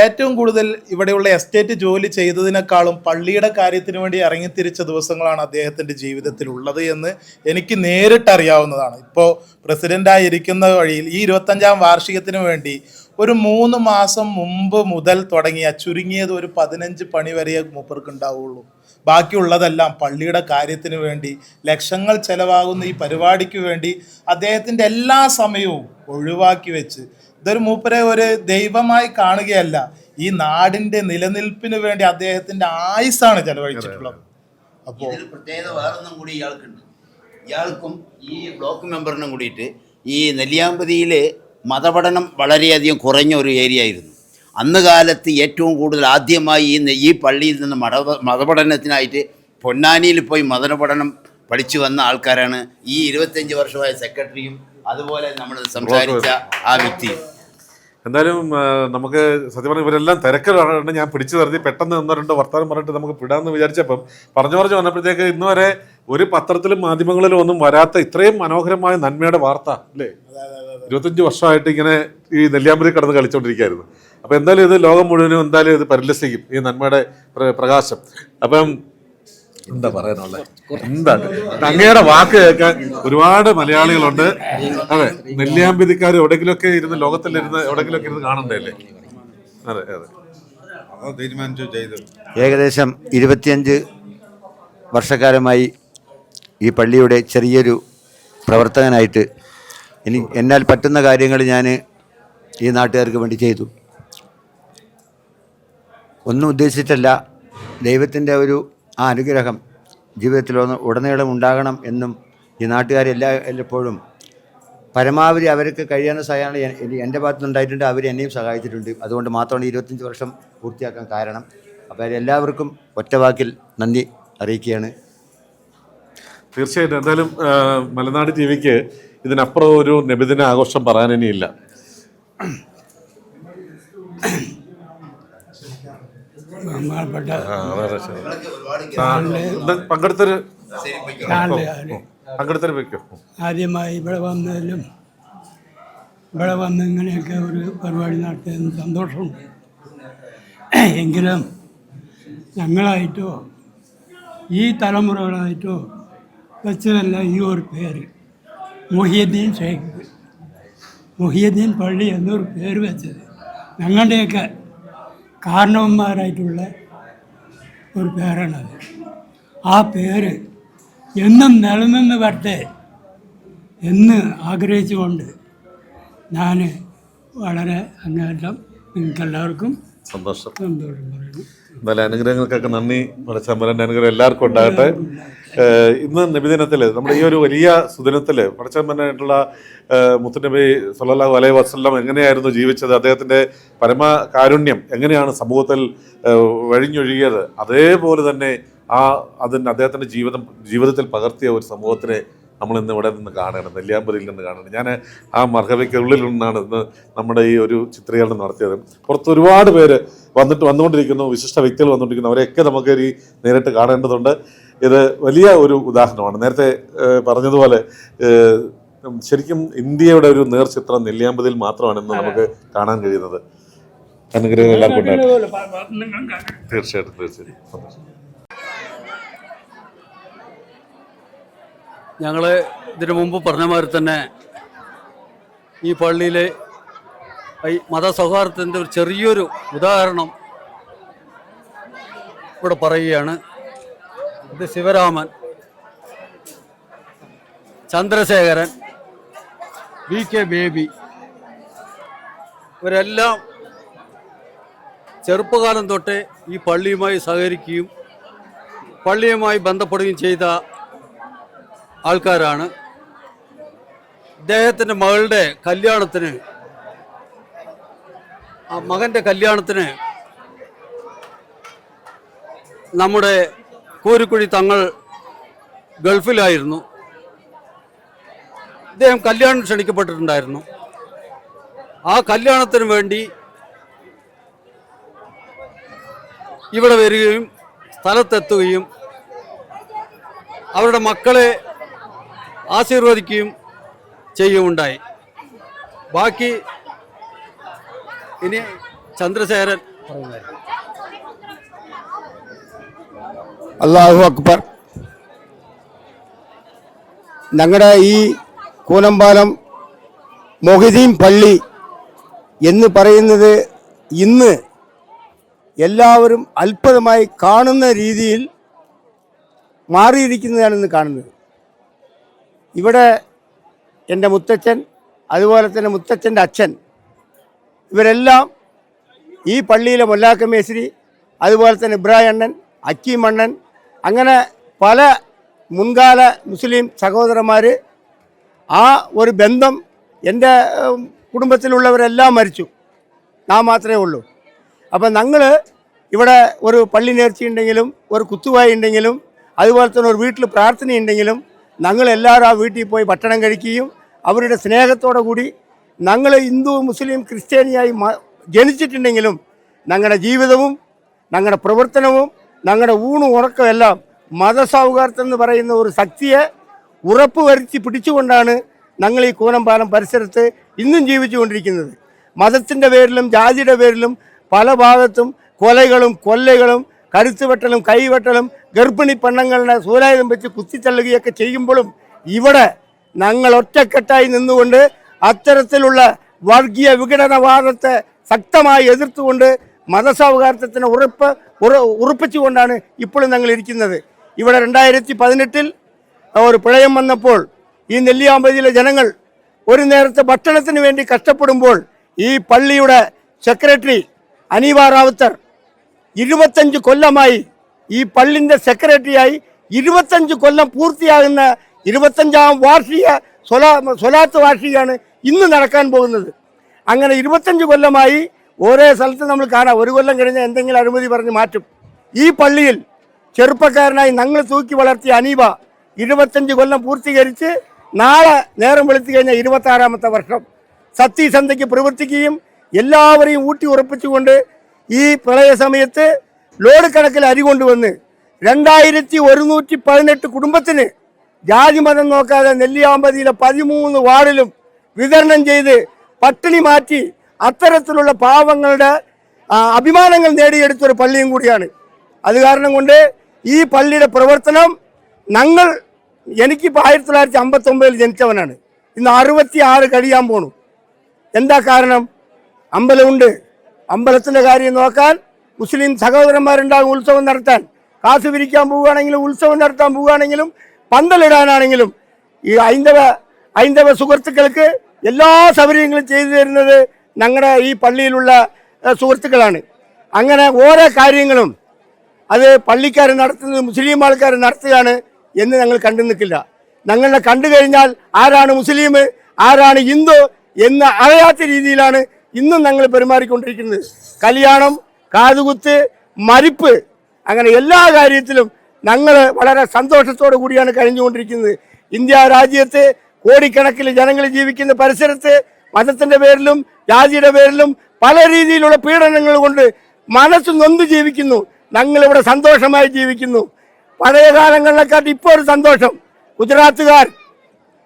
[SPEAKER 3] ഏറ്റവും കൂടുതൽ ഇവിടെയുള്ള എസ്റ്റേറ്റ് ജോലി ചെയ്തതിനേക്കാളും പള്ളിയുടെ കാര്യത്തിന് വേണ്ടി ഇറങ്ങിത്തിരിച്ച ദിവസങ്ങളാണ് അദ്ദേഹത്തിന്റെ ജീവിതത്തിൽ ഉള്ളത് എന്ന് എനിക്ക് നേരിട്ടറിയാവുന്നതാണ്. ഇപ്പോൾ പ്രസിഡന്റായിരിക്കുന്ന വഴിയിൽ ഈ 25ാം വാർഷികത്തിന് വേണ്ടി ഒരു 3 മാസം മുമ്പ് മുതൽ തുടങ്ങിയ ചുരുങ്ങിയത് ഒരു 15 പണി വരെ മൂപ്പർക്ക് ഉണ്ടാവുള്ളൂ. ബാക്കിയുള്ളതെല്ലാം പള്ളിയുടെ കാര്യത്തിന് വേണ്ടി ലക്ഷങ്ങൾ ചെലവാകുന്ന ഈ പരിപാടിക്ക് വേണ്ടി അദ്ദേഹത്തിൻ്റെ എല്ലാ സമയവും ഒഴിവാക്കി വെച്ച് ഇതൊരു മൂപ്പരെ ഒരു ദൈവമായി കാണുകയല്ല, ഈ നാടിൻ്റെ നിലനിൽപ്പിന് വേണ്ടി അദ്ദേഹത്തിൻ്റെ ആയുസ്സാണ് ചെലവഴിച്ചിട്ടുള്ളത്. അപ്പോൾ
[SPEAKER 5] പ്രത്യേകത വേറൊന്നും കൂടി ഇയാൾക്കും ഈ ബ്ലോക്ക് മെമ്പറിനും കൂടിയിട്ട് ഈ നെല്ലിയാമ്പതിയിൽ മതപഠനം വളരെയധികം കുറഞ്ഞ ഒരു ഏരിയ ആയിരുന്നു. അന്ന് കാലത്ത് ഏറ്റവും കൂടുതൽ ആദ്യമായി ഈ പള്ളിയിൽ നിന്ന് മതപഠനത്തിനായിട്ട് പൊന്നാനിയിൽ പോയി മതപഠനം പഠിച്ചു വന്ന ആൾക്കാരാണ് ഈ 25 വർഷമായ സെക്രട്ടറിയും അതുപോലെ നമ്മൾ സംസാരിച്ച ആ വ്യക്തിയും.
[SPEAKER 1] എന്തായാലും നമുക്ക് സത്യം പറഞ്ഞാൽ ഇവരെല്ലാം തിരക്കിലാണ്. ഞാൻ പിടിച്ചു നിർത്തി പെട്ടെന്ന് 1-2 വർത്തമാനം പറഞ്ഞിട്ട് നമുക്ക് വിടാമെന്ന് വിചാരിച്ചപ്പം പറഞ്ഞു വന്നപ്പോഴത്തേക്ക് ഇന്ന് വരെ ഒരു പത്രത്തിലും മാധ്യമങ്ങളിലും ഒന്നും വരാത്ത ഇത്രയും മനോഹരമായ നന്മയുടെ വാർത്ത അല്ലേ? 25 വർഷമായിട്ട് ഇങ്ങനെ ഈ നെല്ലിയാമ്പതി കടന്ന് കളിച്ചുകൊണ്ടിരിക്കുകയായിരുന്നു. അപ്പം എന്തായാലും ഇത് ലോകം മുഴുവനും എന്തായാലും ഇത് പരിലസിക്കും ഈ നന്മയുടെ പ്രകാശം. അപ്പം എന്താ പറയാനുള്ളത്? എന്താണ് അങ്ങയുടെ വാക്ക് കേൾക്കാൻ ഒരുപാട് മലയാളികളുണ്ട്. അതെ, നെല്ലിയാമ്പതിക്കാർ എവിടെയെങ്കിലുമൊക്കെ ഇരുന്ന് ലോകത്തിലിരുന്ന് എവിടെയെങ്കിലുമൊക്കെ ഇരുന്ന് കാണണ്ടല്ലേ? അതെ അതെ,
[SPEAKER 7] തീരുമാനിച്ചു ചെയ്തു.
[SPEAKER 5] ഏകദേശം 25 വർഷക്കാലമായി ഈ പള്ളിയുടെ ചെറിയൊരു പ്രവർത്തകനായിട്ട് എന്നാൽ പറ്റുന്ന കാര്യങ്ങൾ ഞാൻ ഈ നാട്ടുകാർക്ക് വേണ്ടി ചെയ്തു. ഒന്നും ഉദ്ദേശിച്ചിട്ടല്ല, ദൈവത്തിൻ്റെ ഒരു ആ അനുഗ്രഹം ജീവിതത്തിൽ ഉടനീളം ഉണ്ടാകണം എന്നും ഈ നാട്ടുകാരെല്ലായ്പ്പോഴും പരമാവധി അവർക്ക് കഴിയാവുന്ന സഹായങ്ങൾ എൻ്റെ ഭാഗത്തുനിന്നുണ്ടായിട്ടുണ്ട്. അവർ എന്നെയും സഹായിച്ചിട്ടുണ്ട്. അതുകൊണ്ട് മാത്രമാണ് 25 വർഷം പൂർത്തിയാക്കാൻ കാരണം. അപ്പോൾ എല്ലാവർക്കും ഒറ്റവാക്കിൽ നന്ദി അറിയിക്കുകയാണ്.
[SPEAKER 1] തീർച്ചയായിട്ടും. എന്തായാലും മലനാട് ടി വിക്ക് ഇതിനപ്പുറം ഒരു നബിദിന ആഘോഷം പറയാനിനിയില്ല.
[SPEAKER 11] ബഹുമാനപ്പെട്ട
[SPEAKER 1] പങ്കെടുത്തൊരു വെക്കും.
[SPEAKER 11] ആദ്യമായി ഇവിടെ വന്നതിലും ഇവിടെ വന്ന് ഇങ്ങനെയൊക്കെ ഒരു പരിപാടി നടത്തിയതിന് സന്തോഷമുണ്ട്. എങ്കിലും ഞങ്ങളായിട്ടോ ഈ തലമുറകളായിട്ടോ വെച്ചതല്ല ഈ ഒരു പേര്, മുഹിയുദ്ദീൻ ഷേഖ്, മുഹിയുദ്ദീൻ പള്ളി എന്നൊരു പേര് വെച്ചത് ഞങ്ങളുടെയൊക്കെ കാരണവന്മാരായിട്ടുള്ള ഒരു പേരാണത്. ആ പേര് എന്നും നിലനിന്ന് വരട്ടെ എന്ന് ആഗ്രഹിച്ചുകൊണ്ട് ഞാൻ വളരെ അങ്ങേറ്റം നിങ്ങൾക്കെല്ലാവർക്കും
[SPEAKER 1] സന്തോഷം
[SPEAKER 11] പറയുന്നു.
[SPEAKER 1] എന്തായാലും അനുഗ്രഹങ്ങൾക്കൊക്കെ നന്ദി. പടച്ചതമ്പുരാൻ്റെ അനുഗ്രഹം എല്ലാവർക്കും ഉണ്ടാകട്ടെ. ഇന്ന് നബിദിനത്തിൽ നമ്മുടെ ഈ ഒരു വലിയ സുദിനത്തിൽ പടച്ചതമ്പുരാനായിട്ടുള്ള മുത്തുനബി സല്ലല്ലാഹു അലൈഹി വസല്ലം എങ്ങനെയായിരുന്നു ജീവിച്ചത്, അദ്ദേഹത്തിൻ്റെ പരമകാരുണ്യം എങ്ങനെയാണ് സമൂഹത്തിൽ വഴിഞ്ഞൊഴുകിയത്, അതേപോലെ തന്നെ അദ്ദേഹത്തിൻ്റെ ജീവിതത്തിൽ പകർത്തിയ ഒരു സമൂഹത്തിനെ നമ്മൾ ഇന്ന് ഇവിടെ നിന്ന് കാണുകയാണ്, നെല്ലിയാമ്പതിയിൽ നിന്ന് കാണുകയാണ്. ഞാൻ ആ മർഹബയ്ക്കുള്ളിൽ നിന്നാണ് ഇന്ന് നമ്മുടെ ഈ ഒരു ചിത്രീകരണം നടത്തിയത്. പുറത്ത് ഒരുപാട് പേര് വന്നുകൊണ്ടിരിക്കുന്നു, വിശിഷ്ട വ്യക്തികൾ വന്നുകൊണ്ടിരിക്കുന്നു. അവരെയൊക്കെ നമുക്ക് ഈ നേരിട്ട് കാണേണ്ടതുണ്ട്. ഇത് വലിയ ഒരു ഉദാഹരണമാണ്. നേരത്തെ പറഞ്ഞതുപോലെ ശരിക്കും ഇന്ത്യയുടെ ഒരു നേർചിത്രം നെല്ലിയാമ്പതിയിൽ മാത്രമാണ് ഇന്ന് നമുക്ക് കാണാൻ കഴിയുന്നത്. അനുഗ്രഹം എല്ലാവർക്കും ഉണ്ടായിരുന്നു. തീർച്ചയായിട്ടും.
[SPEAKER 8] ഞങ്ങൾ ഇതിനു മുമ്പ് പറഞ്ഞ മാതിരി തന്നെ ഈ പള്ളിയിലെ ഈ മതസൗഹാർദ്ദത്തിൻ്റെ ഒരു ചെറിയൊരു ഉദാഹരണം ഇവിടെ പറയുകയാണ്. ഇത് ശിവരാമൻ, ചന്ദ്രശേഖരൻ, VK ബേബി, ഇവരെല്ലാം ചെറുപ്പകാലം തൊട്ടേ ഈ പള്ളിയുമായി സഹകരിക്കുകയും പള്ളിയുമായി ബന്ധപ്പെടുകയും ചെയ്ത ആൾക്കാരാണ്. ഇദ്ദേഹത്തിൻ്റെ മകളുടെ കല്യാണത്തിന്, ആ മകൻ്റെ കല്യാണത്തിന് നമ്മുടെ കോരിക്കുഴി തങ്ങൾ ഗൾഫിലായിരുന്നു. ഇദ്ദേഹം കല്യാണം ക്ഷണിക്കപ്പെട്ടിട്ടുണ്ടായിരുന്നു. ആ കല്യാണത്തിന് വേണ്ടി ഇവിടെ വരികയും സ്ഥലത്തെത്തുകയും അവരുടെ മക്കളെ ആശീർവദിക്കുകയും ചെയ്യുകയുണ്ടായി. ബാക്കി ഇനി ചന്ദ്രശേഖരൻ പറയുന്നതായിരിക്കും.
[SPEAKER 12] അല്ലാഹു അക്ബർ. ഞങ്ങളുടെ ഈ കൂനമ്പാലം മൊഹിദ്ദീൻ പള്ളി എന്ന് പറയുന്നത് ഇന്ന് എല്ലാവരും അത്ഭുതമായി കാണുന്ന രീതിയിൽ മാറിയിരിക്കുന്നതാണ് ഇന്ന് കാണുന്നത്. ഇവിടെ എൻ്റെ മുത്തച്ഛൻ, അതുപോലെ തന്നെ മുത്തച്ഛൻ്റെ അച്ഛൻ, ഇവരെല്ലാം ഈ പള്ളിയിലെ മൊല്ലാക്ക മേസ്രി, അതുപോലെ തന്നെ ഇബ്രാഹിം അണ്ണൻ, അക്കീം അണ്ണൻ, അങ്ങനെ പല മുൻകാല മുസ്ലിം സഹോദരന്മാർ, ആ ഒരു ബന്ധം എൻ്റെ കുടുംബത്തിലുള്ളവരെല്ലാം മരിച്ചു, ഞാൻ മാത്രമേ ഉള്ളൂ. അപ്പം ഞങ്ങൾ ഇവിടെ ഒരു പള്ളി നേർച്ചയുണ്ടെങ്കിലും ഒരു കുത്തുവായി ഉണ്ടെങ്കിലും അതുപോലെ തന്നെ ഒരു വീട്ടിൽ പ്രാർത്ഥനയുണ്ടെങ്കിലും ഞങ്ങളെല്ലാവരും ആ വീട്ടിൽ പോയി ഭക്ഷണം കഴിക്കുകയും അവരുടെ സ്നേഹത്തോടു കൂടി, ഞങ്ങൾ ഹിന്ദു മുസ്ലിം ക്രിസ്ത്യാനിയായി ജനിച്ചിട്ടുണ്ടെങ്കിലും ഞങ്ങളുടെ ജീവിതവും ഞങ്ങളുടെ പ്രവർത്തനവും ഞങ്ങളുടെ ഊണും ഉറക്കവും എല്ലാം മതസൗഹാർദ്ദം എന്ന് പറയുന്ന ഒരു ശക്തിയെ ഉറപ്പുവരുത്തി പിടിച്ചുകൊണ്ടാണ് ഞങ്ങൾ ഈ കൂനമ്പാലം പരിസരത്ത് ഇന്നും ജീവിച്ചുകൊണ്ടിരിക്കുന്നത്. മതത്തിൻ്റെ പേരിലും ജാതിയുടെ പേരിലും പല ഭാഗത്തും കൊലകളും കൊല്ലകളും കരുത്തുവെട്ടലും കൈവെട്ടലും ഗർഭിണി പെണ്ണുങ്ങളുടെ സൂലായുധം വെച്ച് കുത്തിത്തള്ളുകയൊക്കെ ചെയ്യുമ്പോഴും ഇവിടെ ഞങ്ങൾ ഒറ്റക്കെട്ടായി നിന്നുകൊണ്ട് അത്തരത്തിലുള്ള വർഗീയ വിഘടനവാദത്തെ ശക്തമായി എതിർത്തുകൊണ്ട് മതസൗഹാർദ്ദത്തിന് ഉറപ്പിച്ചുകൊണ്ടാണ് ഇപ്പോഴും ഞങ്ങൾ ഇരിക്കുന്നത്. ഇവിടെ 2018 ഒരു പ്രളയം വന്നപ്പോൾ ഈ നെല്ലിയാമ്പതിയിലെ ജനങ്ങൾ ഒരു നേരത്തെ ഭക്ഷണത്തിന് വേണ്ടി കഷ്ടപ്പെടുമ്പോൾ ഈ പള്ളിയുടെ സെക്രട്ടറി അനീബ റാവുത്തർ 25 കൊല്ലമായി ഈ പള്ളിൻ്റെ സെക്രട്ടറിയായി 25 കൊല്ലം പൂർത്തിയാകുന്ന 25ാം വാർഷിക സ്വലാത്ത് വാർഷികയാണ് ഇന്ന് നടക്കാൻ പോകുന്നത്. അങ്ങനെ 25 കൊല്ലമായി ഓരോ സ്ഥലത്ത് നമ്മൾ കാണാം. ഒരു കൊല്ലം കഴിഞ്ഞാൽ എന്തെങ്കിലും അനുമതി പറഞ്ഞ് മാറ്റും. ഈ പള്ളിയിൽ ചെറുപ്പക്കാരനായി ഞങ്ങൾ തൂക്കി വളർത്തിയ അനീബ 25 കൊല്ലം പൂർത്തീകരിച്ച് നാളെ നേരം വെളുത്തു കഴിഞ്ഞാൽ 26ാമത്തെ വർഷം സത്യസന്ധയ്ക്ക് പ്രവർത്തിക്കുകയും എല്ലാവരെയും ഊട്ടി ഉറപ്പിച്ചുകൊണ്ട് ഈ പ്രളയ സമയത്ത് ലോഡ് കണക്കിൽ അരി കൊണ്ടുവന്ന് 2118 കുടുംബത്തിന് ജാതി മതം നോക്കാതെ നെല്ലിയാമ്പതിയിലെ 13 വാർഡിലും വിതരണം ചെയ്ത് പട്ടിണി മാറ്റി അത്തരത്തിലുള്ള പാവങ്ങളുടെ അഭിമാനങ്ങൾ നേടിയെടുത്തൊരു പള്ളിയും കൂടിയാണ്. അത് കാരണം കൊണ്ട് ഈ പള്ളിയുടെ പ്രവർത്തനം എനിക്കിപ്പോൾ 1959 ജനിച്ചവനാണ്. ഇന്ന് 66 കഴിയാൻ പോണു. എന്താ കാരണം? അമ്പലമുണ്ട്. അമ്പലത്തിൻ്റെ കാര്യം നോക്കാൻ മുസ്ലിം സഹോദരന്മാരുണ്ടാകും. ഉത്സവം നടത്താൻ, കാശ് പിരിക്കാൻ പോവുകയാണെങ്കിലും, ഉത്സവം നടത്താൻ പോവുകയാണെങ്കിലും, പന്തലിടാനാണെങ്കിലും ഈ ഹൈന്ദവ സുഹൃത്തുക്കൾക്ക് എല്ലാ സൗകര്യങ്ങളും ചെയ്തു തരുന്നത് ഞങ്ങളുടെ ഈ പള്ളിയിലുള്ള സുഹൃത്തുക്കളാണ്. അങ്ങനെ ഓരോ കാര്യങ്ങളും അത് പള്ളിക്കാർ നടത്തുന്നത് മുസ്ലിം ആൾക്കാർ നടത്തുകയാണ് എന്ന് ഞങ്ങൾ കണ്ടു നിൽക്കില്ല. ഞങ്ങളെ കണ്ടു കഴിഞ്ഞാൽ ആരാണ് മുസ്ലിം, ആരാണ് ഹിന്ദു എന്ന് അറിയാത്ത രീതിയിലാണ് ഇന്നും ഞങ്ങൾ പെരുമാറിക്കൊണ്ടിരിക്കുന്നത്. കല്യാണം, കാതുകുത്ത്, മരിപ്പ്, അങ്ങനെ എല്ലാ കാര്യത്തിലും ഞങ്ങൾ വളരെ സന്തോഷത്തോടു കൂടിയാണ് കഴിഞ്ഞുകൊണ്ടിരിക്കുന്നത്. ഇന്ത്യ രാജ്യത്ത് കോടിക്കണക്കിന് ജനങ്ങൾ ജീവിക്കുന്ന പരിസരത്ത് മതത്തിൻ്റെ പേരിലും ജാതിയുടെ പേരിലും പല രീതിയിലുള്ള പീഡനങ്ങൾ കൊണ്ട് മനസ്സ് നൊന്ത് ജീവിക്കുന്നു. ഞങ്ങളിവിടെ സന്തോഷമായി ജീവിക്കുന്നു. പഴയ കാലങ്ങളിലെക്കാട്ട് ഇപ്പോൾ ഒരു സന്തോഷം. ഗുജറാത്തുകാർ,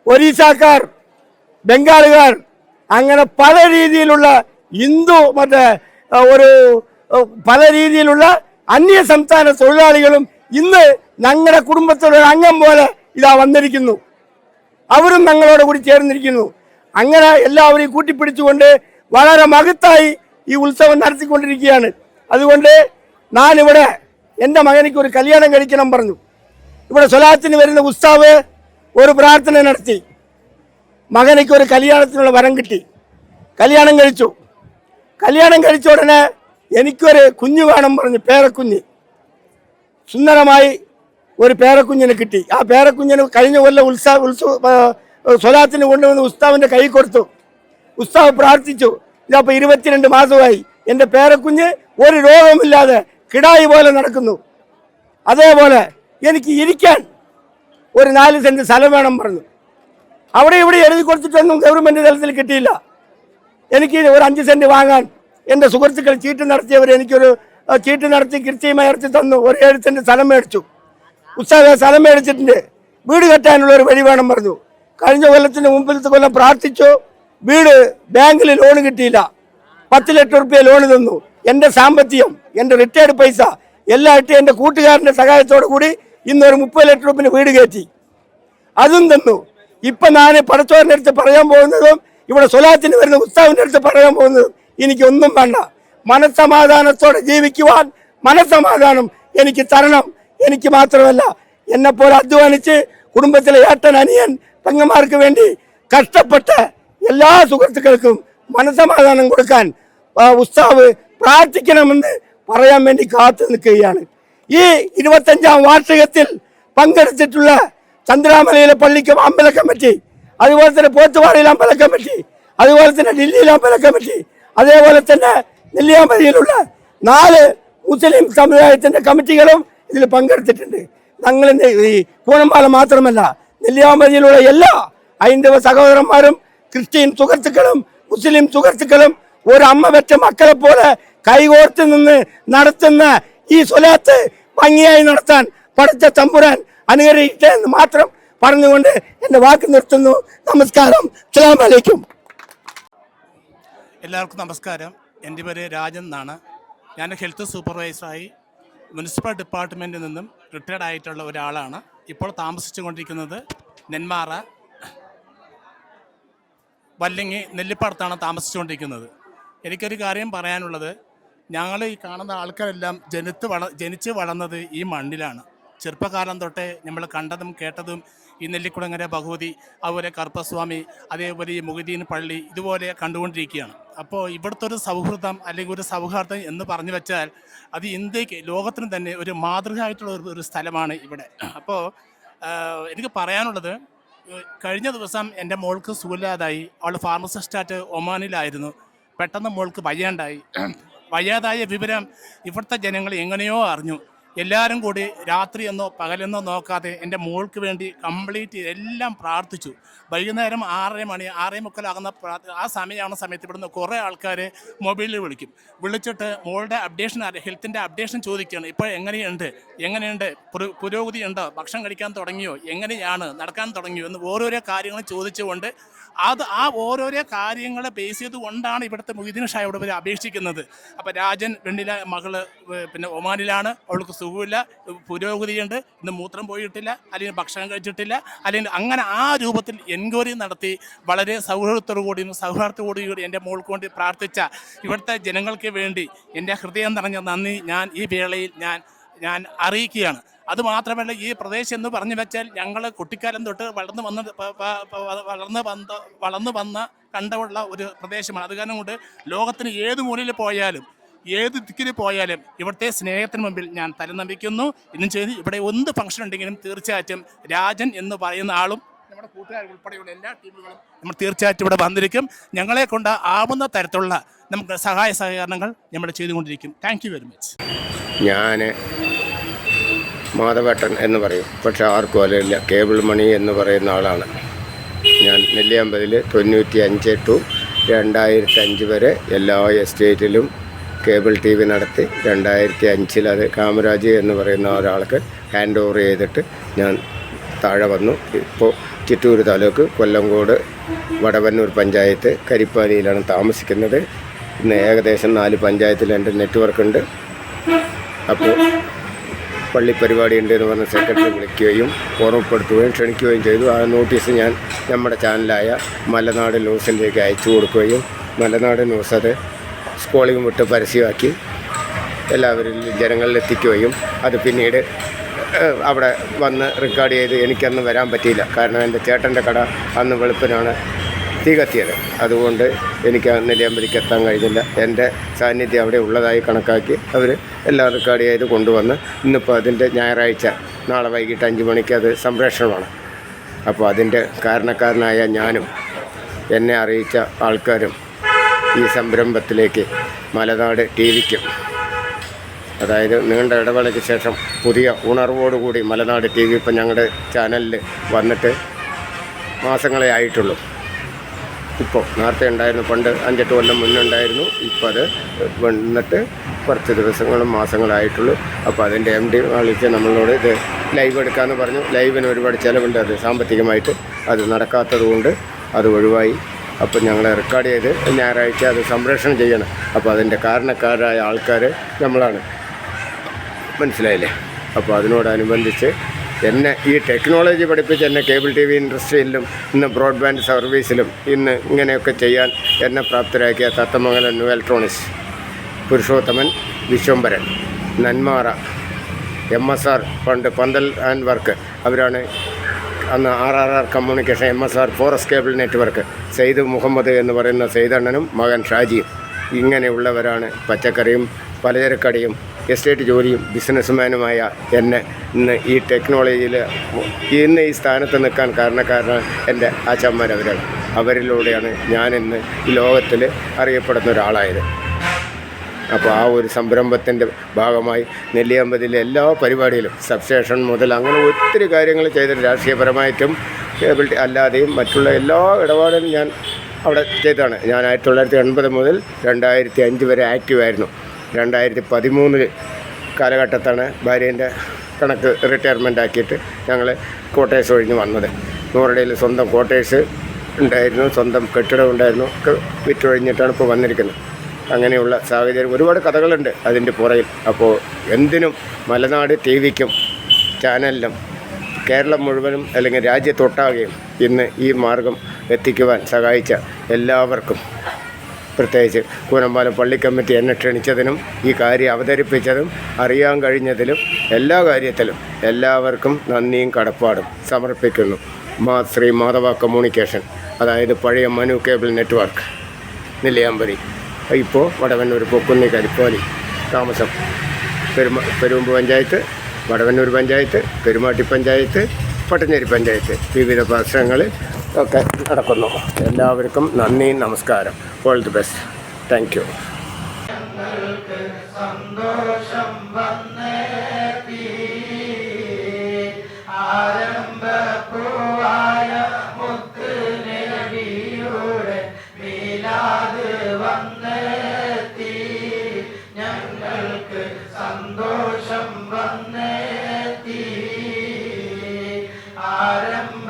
[SPEAKER 12] ഒറീസക്കാർ, ബംഗാളുകാർ, അങ്ങനെ പല രീതിയിലുള്ള ഹിന്ദു പല രീതിയിലുള്ള അന്യ സംസ്ഥാന തൊഴിലാളികളും ഇന്ന് ഞങ്ങളുടെ കുടുംബത്തിലൊരു അംഗം പോലെ ഇതാ വന്നിരിക്കുന്നു. അവരും ഞങ്ങളോട് കൂടി ചേർന്നിരിക്കുന്നു. അങ്ങനെ എല്ലാവരെയും കൂട്ടിപ്പിടിച്ചുകൊണ്ട് വളരെ മഹത്തായി ഈ ഉത്സവം നടത്തിക്കൊണ്ടിരിക്കുകയാണ്. അതുകൊണ്ട് ഞാനിവിടെ എൻ്റെ മകനിക്ക് ഒരു കല്യാണം കഴിക്കണം പറഞ്ഞു. ഇവിടെ സ്വലാത്തിന് വരുന്ന ഉസ്താവ് ഒരു പ്രാർത്ഥന നടത്തി. മകനിക്ക് ഒരു കല്യാണത്തിനുള്ള വരം കിട്ടി. കല്യാണം കഴിച്ചു. കല്യാണം കഴിച്ച ഉടനെ എനിക്കൊരു കുഞ്ഞ് വേണം പറഞ്ഞു. പേരക്കുഞ്ഞ്, സുന്ദരമായി ഒരു പേരക്കുഞ്ഞിനെ കിട്ടി. ആ പേരക്കുഞ്ഞിന് കഴിഞ്ഞ കൊല്ലം സ്വലാത്തിന് കൊണ്ടുവന്ന് ഉസ്താവിൻ്റെ കൈ കൊടുത്തു. ഉസ്താവ് പ്രാർത്ഥിച്ചു. ഇതപ്പോൾ 22 മാസമായി. എൻ്റെ പേരക്കുഞ്ഞ് ഒരു രോഗമില്ലാതെ കിടായി പോലെ നടക്കുന്നു. അതേപോലെ എനിക്ക് ഇരിക്കാൻ ഒരു 4 സെൻറ്റ് സ്ഥലം വേണം പറഞ്ഞു. അവിടെ ഇവിടെ എഴുതി കൊടുത്തിട്ടൊന്നും ഗവൺമെൻറ് തലത്തിൽ കിട്ടിയില്ല. എനിക്ക് ഒരു 5 സെൻറ്റ് വാങ്ങാൻ എൻ്റെ സുഹൃത്തുക്കൾ ചീട്ട് നടത്തിയവർ എനിക്കൊരു ചീട്ട് നടത്തി കൃത്യമായി ഇറച്ചി തന്നു. ഒരു 7 സെൻറ്റ് സ്ഥലം മേടിച്ചു. ഉത്സാഹ സ്ഥലം മേടിച്ചിട്ടുണ്ട്. വീട് കെട്ടാനുള്ള ഒരു വഴി വേണം പറഞ്ഞു. കഴിഞ്ഞ കൊല്ലത്തിന് മുമ്പിലത്തെ കൊല്ലം പ്രാർത്ഥിച്ചു. വീട് ബാങ്കിൽ ലോൺ കിട്ടിയില്ല. 10 ലക്ഷം റുപ്യ ലോൺ തന്നു. എൻ്റെ സാമ്പത്തികം, എൻ്റെ റിട്ടയർഡ് പൈസ എല്ലാം ഇട്ട് എൻ്റെ കൂട്ടുകാരൻ്റെ സഹായത്തോടു കൂടി ഇന്നൊരു 30 ലക്ഷം റുപ്യന് വീട് കയറ്റി. അതും തന്നു. ഇപ്പം ഞാൻ പടച്ചോറിൻ്റെ അടുത്ത് പറയാൻ പോകുന്നതും ഇവിടെ സ്വലാത്തിന് വരുന്ന ഉസ്താവിൻ്റെ അടുത്ത് പറയാൻ പോകുന്നതും എനിക്കൊന്നും വേണ്ട. മനസ്സമാധാനത്തോടെ ജീവിക്കുവാൻ മനസ്സമാധാനം എനിക്ക് തരണം. എനിക്ക് മാത്രമല്ല, എന്നെപ്പോലെ അധ്വാനിച്ച് കുടുംബത്തിലെ ഏട്ടൻ, അനിയൻ, പെങ്ങന്മാർക്ക് വേണ്ടി കഷ്ടപ്പെട്ട എല്ലാ സുഹൃത്തുക്കൾക്കും മനസ്സമാധാനം കൊടുക്കാൻ ഉസ്താവ് പ്രാർത്ഥിക്കണമെന്ന് പറയാൻ വേണ്ടി കാത്തു നിൽക്കുകയാണ്. ഈ 25ാം വാർഷികത്തിൽ പങ്കെടുത്തിട്ടുള്ള ചന്ദ്രാമലയിലെ പള്ളിക്ക് അമ്പല കമ്മിറ്റി, അതുപോലെ തന്നെ പോത്തുവാടിയിലെ അമ്പല കമ്മിറ്റി, അതുപോലെ തന്നെ ഡൽഹിയിലെ അമ്പല കമ്മിറ്റി, അതേപോലെ തന്നെ നെല്ലിയാമ്പതിയിലുള്ള 4 മുസ്ലിം സമുദായത്തിൻ്റെ കമ്മിറ്റികളും ഇതിൽ പങ്കെടുത്തിട്ടുണ്ട്. ഞങ്ങൾ ഈ കൂണമ്പാല മാത്രമല്ല, നെല്ലിയാമ്പതിയിലുള്ള എല്ലാ ഹൈന്ദവ സഹോദരന്മാരും ക്രിസ്ത്യൻ സുഹൃത്തുക്കളും മുസ്ലിം സുഹൃത്തുക്കളും ഒരു അമ്മ വെച്ച മക്കളെ പോലെ കൈകോർത്ത് നിന്ന് നടത്തുന്ന ഈ സ്വലാത്ത് ഭംഗിയായി നടത്താൻ പഠിച്ച തമ്പുരാൻ അനുഗ്രഹിക്കട്ടെ എന്ന് മാത്രം പറഞ്ഞുകൊണ്ട് എൻ്റെ വാക്ക് നിർത്തുന്നു. നമസ്കാരം. അസ്സലാമു അലൈക്കും.
[SPEAKER 13] എല്ലാവർക്കും നമസ്കാരം. എൻ്റെ പേര് രാജൻ എന്നാണ്. ഞാൻ ഹെൽത്ത് സൂപ്പർവൈസറായി മുനിസിപ്പൽ ഡിപ്പാർട്ട്മെൻറ്റിൽ നിന്നും റിട്ടയർഡ് ആയിട്ടുള്ള ഒരാളാണ്. ഇപ്പോൾ താമസിച്ചു കൊണ്ടിരിക്കുന്നത് നെന്മാറ വല്ലങ്ങി നെല്ലിപ്പാടത്താണ് താമസിച്ചുകൊണ്ടിരിക്കുന്നത്. എനിക്കൊരു കാര്യം പറയാനുള്ളത്, ഞങ്ങൾ ഈ കാണുന്ന ആൾക്കാരെല്ലാം ജനിച്ച് വളർന്നത് ഈ മണ്ണിലാണ്. ചെറുപ്പകാലം തൊട്ടേ നമ്മൾ കണ്ടതും കേട്ടതും ഈ നെല്ലിക്കുളങ്ങര ഭഗവതി, അതുപോലെ കറുപ്പസ്വാമി, അതേപോലെ ഈ മുഹദ്ദീൻ പള്ളി, ഇതുപോലെ കണ്ടുകൊണ്ടിരിക്കുകയാണ്. അപ്പോൾ ഇവിടുത്തെ ഒരു സൗഹൃദം അല്ലെങ്കിൽ ഒരു സൗഹാർദ്ദം എന്ന് പറഞ്ഞു വെച്ചാൽ അത് ഇന്ത്യക്ക്, ലോകത്തിന് തന്നെ ഒരു മാതൃകയായിട്ടുള്ള ഒരു സ്ഥലമാണ് ഇവിടെ. അപ്പോൾ എനിക്ക് പറയാനുള്ളത്, കഴിഞ്ഞ ദിവസം എൻ്റെ മോൾക്ക് സുഖമില്ലാതായി. അവൾ ഫാർമസിസ്റ്റായിട്ട് ഒമാനിലായിരുന്നു. പെട്ടെന്ന് മോൾക്ക് വയ്യാണ്ടായി. വയ്യാതായ വിവരം ഇവിടുത്തെ ജനങ്ങൾ എങ്ങനെയോ അറിഞ്ഞു. എല്ലാവരും കൂടി രാത്രിയെന്നോ പകലെന്നോ നോക്കാതെ എൻ്റെ മോൾക്ക് വേണ്ടി കംപ്ലീറ്റ് എല്ലാം പ്രാർത്ഥിച്ചു. വൈകുന്നേരം 6:30 ആ സമയത്ത് ഇവിടുന്ന് കുറേ ആൾക്കാർ മൊബൈലിൽ വിളിച്ചിട്ട് മോളുടെ അപ്ഡേഷൻ ഹെൽത്തിൻ്റെ അപ്ഡേഷൻ ചോദിക്കുകയാണ്. ഇപ്പോൾ എങ്ങനെയുണ്ട് പുരോഗതി ഉണ്ടോ, ഭക്ഷണം കഴിക്കാൻ തുടങ്ങിയോ, എങ്ങനെയാണ് നടക്കാൻ തുടങ്ങിയോ എന്ന് ഓരോരോ കാര്യങ്ങൾ ചോദിച്ചുകൊണ്ട് ആ ഓരോരോ കാര്യങ്ങളെ ബേസ് ചെയ്തുകൊണ്ടാണ് ഇവിടുത്തെ മൊയ്തീൻ ഷായോട് ഇവർ അപേക്ഷിക്കുന്നത്. അപ്പോൾ രാജൻ വെണ്ണില മകള് പിന്നെ ഒമാനിലാണ്, അവൾക്ക് സുഖമില്ല, പുരോഗതിയുണ്ട്, ഇന്ന് മൂത്രം പോയിട്ടില്ല, അല്ലെങ്കിൽ ഭക്ഷണം കഴിച്ചിട്ടില്ല, അല്ലെങ്കിൽ അങ്ങനെ ആ രൂപത്തിൽ എൻക്വയറി നടത്തി വളരെ സൗഹാർദ്ദത്തോടുകൂടി എൻ്റെ മോൾക്ക് വേണ്ടി പ്രാർത്ഥിച്ച ഇവിടുത്തെ ജനങ്ങൾക്ക് വേണ്ടി എൻ്റെ ഹൃദയം നിറഞ്ഞ നന്ദി ഞാൻ ഈ വേളയിൽ ഞാൻ അറിയിക്കുകയാണ്. അതുമാത്രമല്ല, ഈ പ്രദേശം എന്ന് പറഞ്ഞു വെച്ചാൽ ഞങ്ങൾ കുട്ടിക്കാലം തൊട്ട് വളർന്നു വന്ന കണ്ടുള്ള ഒരു പ്രദേശമാണ്. അത് കാരണം കൊണ്ട് ലോകത്തിന് ഏത് മൂലയിൽ പോയാലും ഏത് ദിക്കിൽ പോയാലും ഇവിടുത്തെ സ്നേഹത്തിന് മുമ്പിൽ ഞാൻ തലനമിക്കുന്നു. ഇന്നും ചെയ്ത് ഇവിടെ എന്ത് ഫംഗ്ഷൻ ഉണ്ടെങ്കിലും തീർച്ചയായിട്ടും രാജൻ എന്ന് പറയുന്ന ആളും നമ്മുടെ കൂട്ടുകാർ ഉൾപ്പെടെയുള്ള എല്ലാ ടീമുകളും നമ്മൾ തീർച്ചയായിട്ടും ഇവിടെ വന്നിരിക്കും. ഞങ്ങളെ കൊണ്ട് ആവുന്ന തരത്തിലുള്ള നമുക്ക് സഹായ സഹകരണങ്ങൾ നമ്മൾ ചെയ്തുകൊണ്ടിരിക്കും. Thank you very much.
[SPEAKER 14] ഞാൻ മാധവേട്ടൻ എന്ന് പറയും, പക്ഷെ ആർക്കും അറിയില്ല. കേബിൾ മണി എന്ന് പറയുന്ന ആളാണ് ഞാൻ. നെല്ലിയാമ്പതിൽ 95 to 2005 വരെ എല്ലാ എസ്റ്റേറ്റിലും കേബിൾ TV നടത്തി. 2005 അത് കാമരാജ് എന്ന് പറയുന്ന ഒരാൾക്ക് ഹാൻഡ് ഓവർ ചെയ്തിട്ട് ഞാൻ താഴെ വന്നു. ഇപ്പോൾ ചിറ്റൂർ താലൂക്ക്, കൊല്ലങ്കോട്, വടവന്നൂർ പഞ്ചായത്ത്, കരിപ്പാലിയിലാണ് താമസിക്കുന്നത്. ഇന്ന് ഏകദേശം 4 പഞ്ചായത്തിൽ എൻ്റെ നെറ്റ്വർക്കുണ്ട്. അപ്പോൾ പള്ളി പരിപാടി ഉണ്ട് എന്ന് പറഞ്ഞ് സെക്രട്ടറി വിളിക്കുകയും ഓർമ്മപ്പെടുത്തുകയും ക്ഷണിക്കുകയും ചെയ്തു. ആ നോട്ടീസ് ഞാൻ നമ്മുടെ ചാനലായ മലനാട് ന്യൂസിലേക്ക് അയച്ചു കൊടുക്കുകയും മലനാട് ന്യൂസ് അത് സ്ക്രോളിംഗ് വിട്ട് പരസ്യമാക്കി എല്ലാവരിലും ജനങ്ങളിലെത്തിക്കുകയും അത് പിന്നീട് അവിടെ വന്ന് റെക്കോർഡ് ചെയ്ത് എനിക്കന്ന് വരാൻ പറ്റിയില്ല. കാരണം എൻ്റെ ചേട്ടൻ്റെ കട അന്ന് വെളുപ്പിനാണ് തീ കത്തിയത്. അതുകൊണ്ട് എനിക്ക് നെല്ലിയാമ്പതിക്ക് എത്താൻ കഴിഞ്ഞില്ല. എൻ്റെ സാന്നിധ്യം അവിടെ ഉള്ളതായി കണക്കാക്കി അവർ എല്ലാം റെക്കോർഡ് ചെയ്ത് കൊണ്ടുവന്ന് ഇന്നിപ്പോൾ അതിൻ്റെ ഞായറാഴ്ച നാളെ വൈകിട്ട് 5 മണിക്ക് അത് സംപ്രേഷണമാണ്. അപ്പോൾ അതിൻ്റെ കാരണക്കാരനായ ഞാനും എന്നെ അറിയിച്ച ആൾക്കാരും ഈ സംരംഭത്തിലേക്ക് മലനാട് TVക്കും, അതായത് നീണ്ട ഇടവേളയ്ക്ക് ശേഷം പുതിയ ഉണർവോടുകൂടി മലനാട് TV ഇപ്പം ഞങ്ങളുടെ ചാനലിൽ വന്നിട്ട് മാസങ്ങളെ ആയിട്ടുള്ളൂ. ഇപ്പോൾ നേരത്തെ ഉണ്ടായിരുന്നു, പണ്ട് 5-8 കൊല്ലം മുന്നേ ഉണ്ടായിരുന്നു. ഇപ്പോൾ അത് വന്നിട്ട് കുറച്ച് ദിവസങ്ങളും മാസങ്ങളായിട്ടുള്ളൂ. അപ്പോൾ അതിൻ്റെ MD വിളിച്ച് നമ്മളോട് ഇത് ലൈവ് എടുക്കാമെന്ന് പറഞ്ഞു. ലൈവിന് ഒരുപാട് ചിലവുണ്ട്, അത് സാമ്പത്തികമായിട്ട് അത് നടക്കാത്തത് കൊണ്ട് അത് ഒഴിവായി. അപ്പോൾ ഞങ്ങൾ റെക്കോർഡ് ചെയ്ത് ഞായറാഴ്ച അത് സംപ്രേഷണം ചെയ്യണം. അപ്പോൾ അതിൻ്റെ കാരണക്കാരായ ആൾക്കാർ നമ്മളാണ്, മനസ്സിലായില്ലേ? അപ്പോൾ അതിനോടനുബന്ധിച്ച് എന്നെ ഈ ടെക്നോളജി പഠിപ്പിച്ച് എന്നെ കേബിൾ TV ഇൻഡസ്ട്രിയിലും ഇന്ന് ബ്രോഡ്ബാൻഡ് സർവീസിലും ഇന്ന് ഇങ്ങനെയൊക്കെ ചെയ്യാൻ എന്നെ പ്രാപ്തരാക്കിയ Thathamangalam new electronics, Purushothaman, Vishwambharan, Nenmara, MSR fund, pandal and work, അവരാണ് അന്ന് RRR communication, MSR forest cable network, Syed Muhammad എന്ന് പറയുന്ന സെയ്ദണ്ണനും മകൻ ഷാജിയും, ഇങ്ങനെയുള്ളവരാണ് പച്ചക്കറിയും പലചരക്കടയും എസ്റ്റേറ്റ് ജോലിയും ബിസിനസ്സുമാനുമായ എന്നെ ഇന്ന് ഈ ടെക്നോളജിയിൽ ഇന്ന് ഈ സ്ഥാനത്ത് നിൽക്കാൻ കാരണക്കാരനാണ് എൻ്റെ ആച്ചാന്മാരവരാണ്. അവരിലൂടെയാണ് ഞാനിന്ന് ഈ ലോകത്തിൽ അറിയപ്പെടുന്ന ഒരാളായത്. അപ്പോൾ ആ ഒരു സംരംഭത്തിൻ്റെ ഭാഗമായി നെല്ലിയാമ്പതിയിലെ എല്ലാ പരിപാടിയിലും സബ്സ്റ്റേഷൻ മുതൽ അങ്ങനെ ഒത്തിരി കാര്യങ്ങൾ ചെയ്തിട്ട് രാഷ്ട്രീയപരമായിട്ടും കേബിൾ അല്ലാതെയും മറ്റുള്ള എല്ലാ ഇടപാടും ഞാൻ അവിടെ ചെയ്തതാണ്. ഞാൻ 1980 മുതൽ 2005 വരെ ആക്റ്റീവായിരുന്നു. 2013 കാലഘട്ടത്താണ് ഭാര്യേൻ്റെ കണക്ക് റിട്ടയർമെൻ്റ് ആക്കിയിട്ട് ഞങ്ങൾ ക്വാർട്ടേഴ്സ് ഒഴിഞ്ഞ് വന്നത്. നൂറടിയിൽ സ്വന്തം ക്വാർട്ടേഴ്സ് ഉണ്ടായിരുന്നു, സ്വന്തം കെട്ടിടം ഉണ്ടായിരുന്നു, ഒക്കെ വിറ്റൊഴിഞ്ഞിട്ടാണ് ഇപ്പോൾ വന്നിരിക്കുന്നത്. അങ്ങനെയുള്ള സാഹചര്യം ഒരുപാട് കഥകളുണ്ട് അതിൻ്റെ പുറകിൽ. അപ്പോൾ എന്തിനും മലനാട് TVക്കും ചാനലിനും കേരളം മുഴുവനും അല്ലെങ്കിൽ രാജ്യത്തൊട്ടാകെയും ഇന്ന് ഈ മാർഗം എത്തിക്കുവാൻ സഹായിച്ച എല്ലാവർക്കും, പ്രത്യേകിച്ച് കൂനമ്പാലം പള്ളി കമ്മിറ്റി എന്നെ ക്ഷണിച്ചതിനും ഈ കാര്യം അവതരിപ്പിച്ചതും അറിയാൻ കഴിഞ്ഞതിലും എല്ലാ കാര്യത്തിലും എല്ലാവർക്കും നന്ദിയും കടപ്പാടും സമർപ്പിക്കുന്നു. ശ്രീ മാധവ കമ്മ്യൂണിക്കേഷൻ, അതായത് പഴയ മനു കേബിൾ നെറ്റ്വർക്ക്, നെല്ലിയാമ്പതി, ഇപ്പോൾ വടവന്നൂർ പൊക്കുന്നി കരിപ്പാലി താമസം, പെരുമ്പ് പഞ്ചായത്ത്, വടവന്നൂർ പഞ്ചായത്ത്, പെരുമാട്ടി പഞ്ചായത്ത്, പട്ടഞ്ചേരി പഞ്ചായത്ത്, വിവിധ പ്രശ്നങ്ങളിൽ ഒക്കെ നടക്കുന്നു. എല്ലാവർക്കും നന്ദി, നമസ്കാരം. All the best. Thank you.
[SPEAKER 6] ഞങ്ങൾക്ക് സന്തോഷം വന്നെത്തി ആരംഭ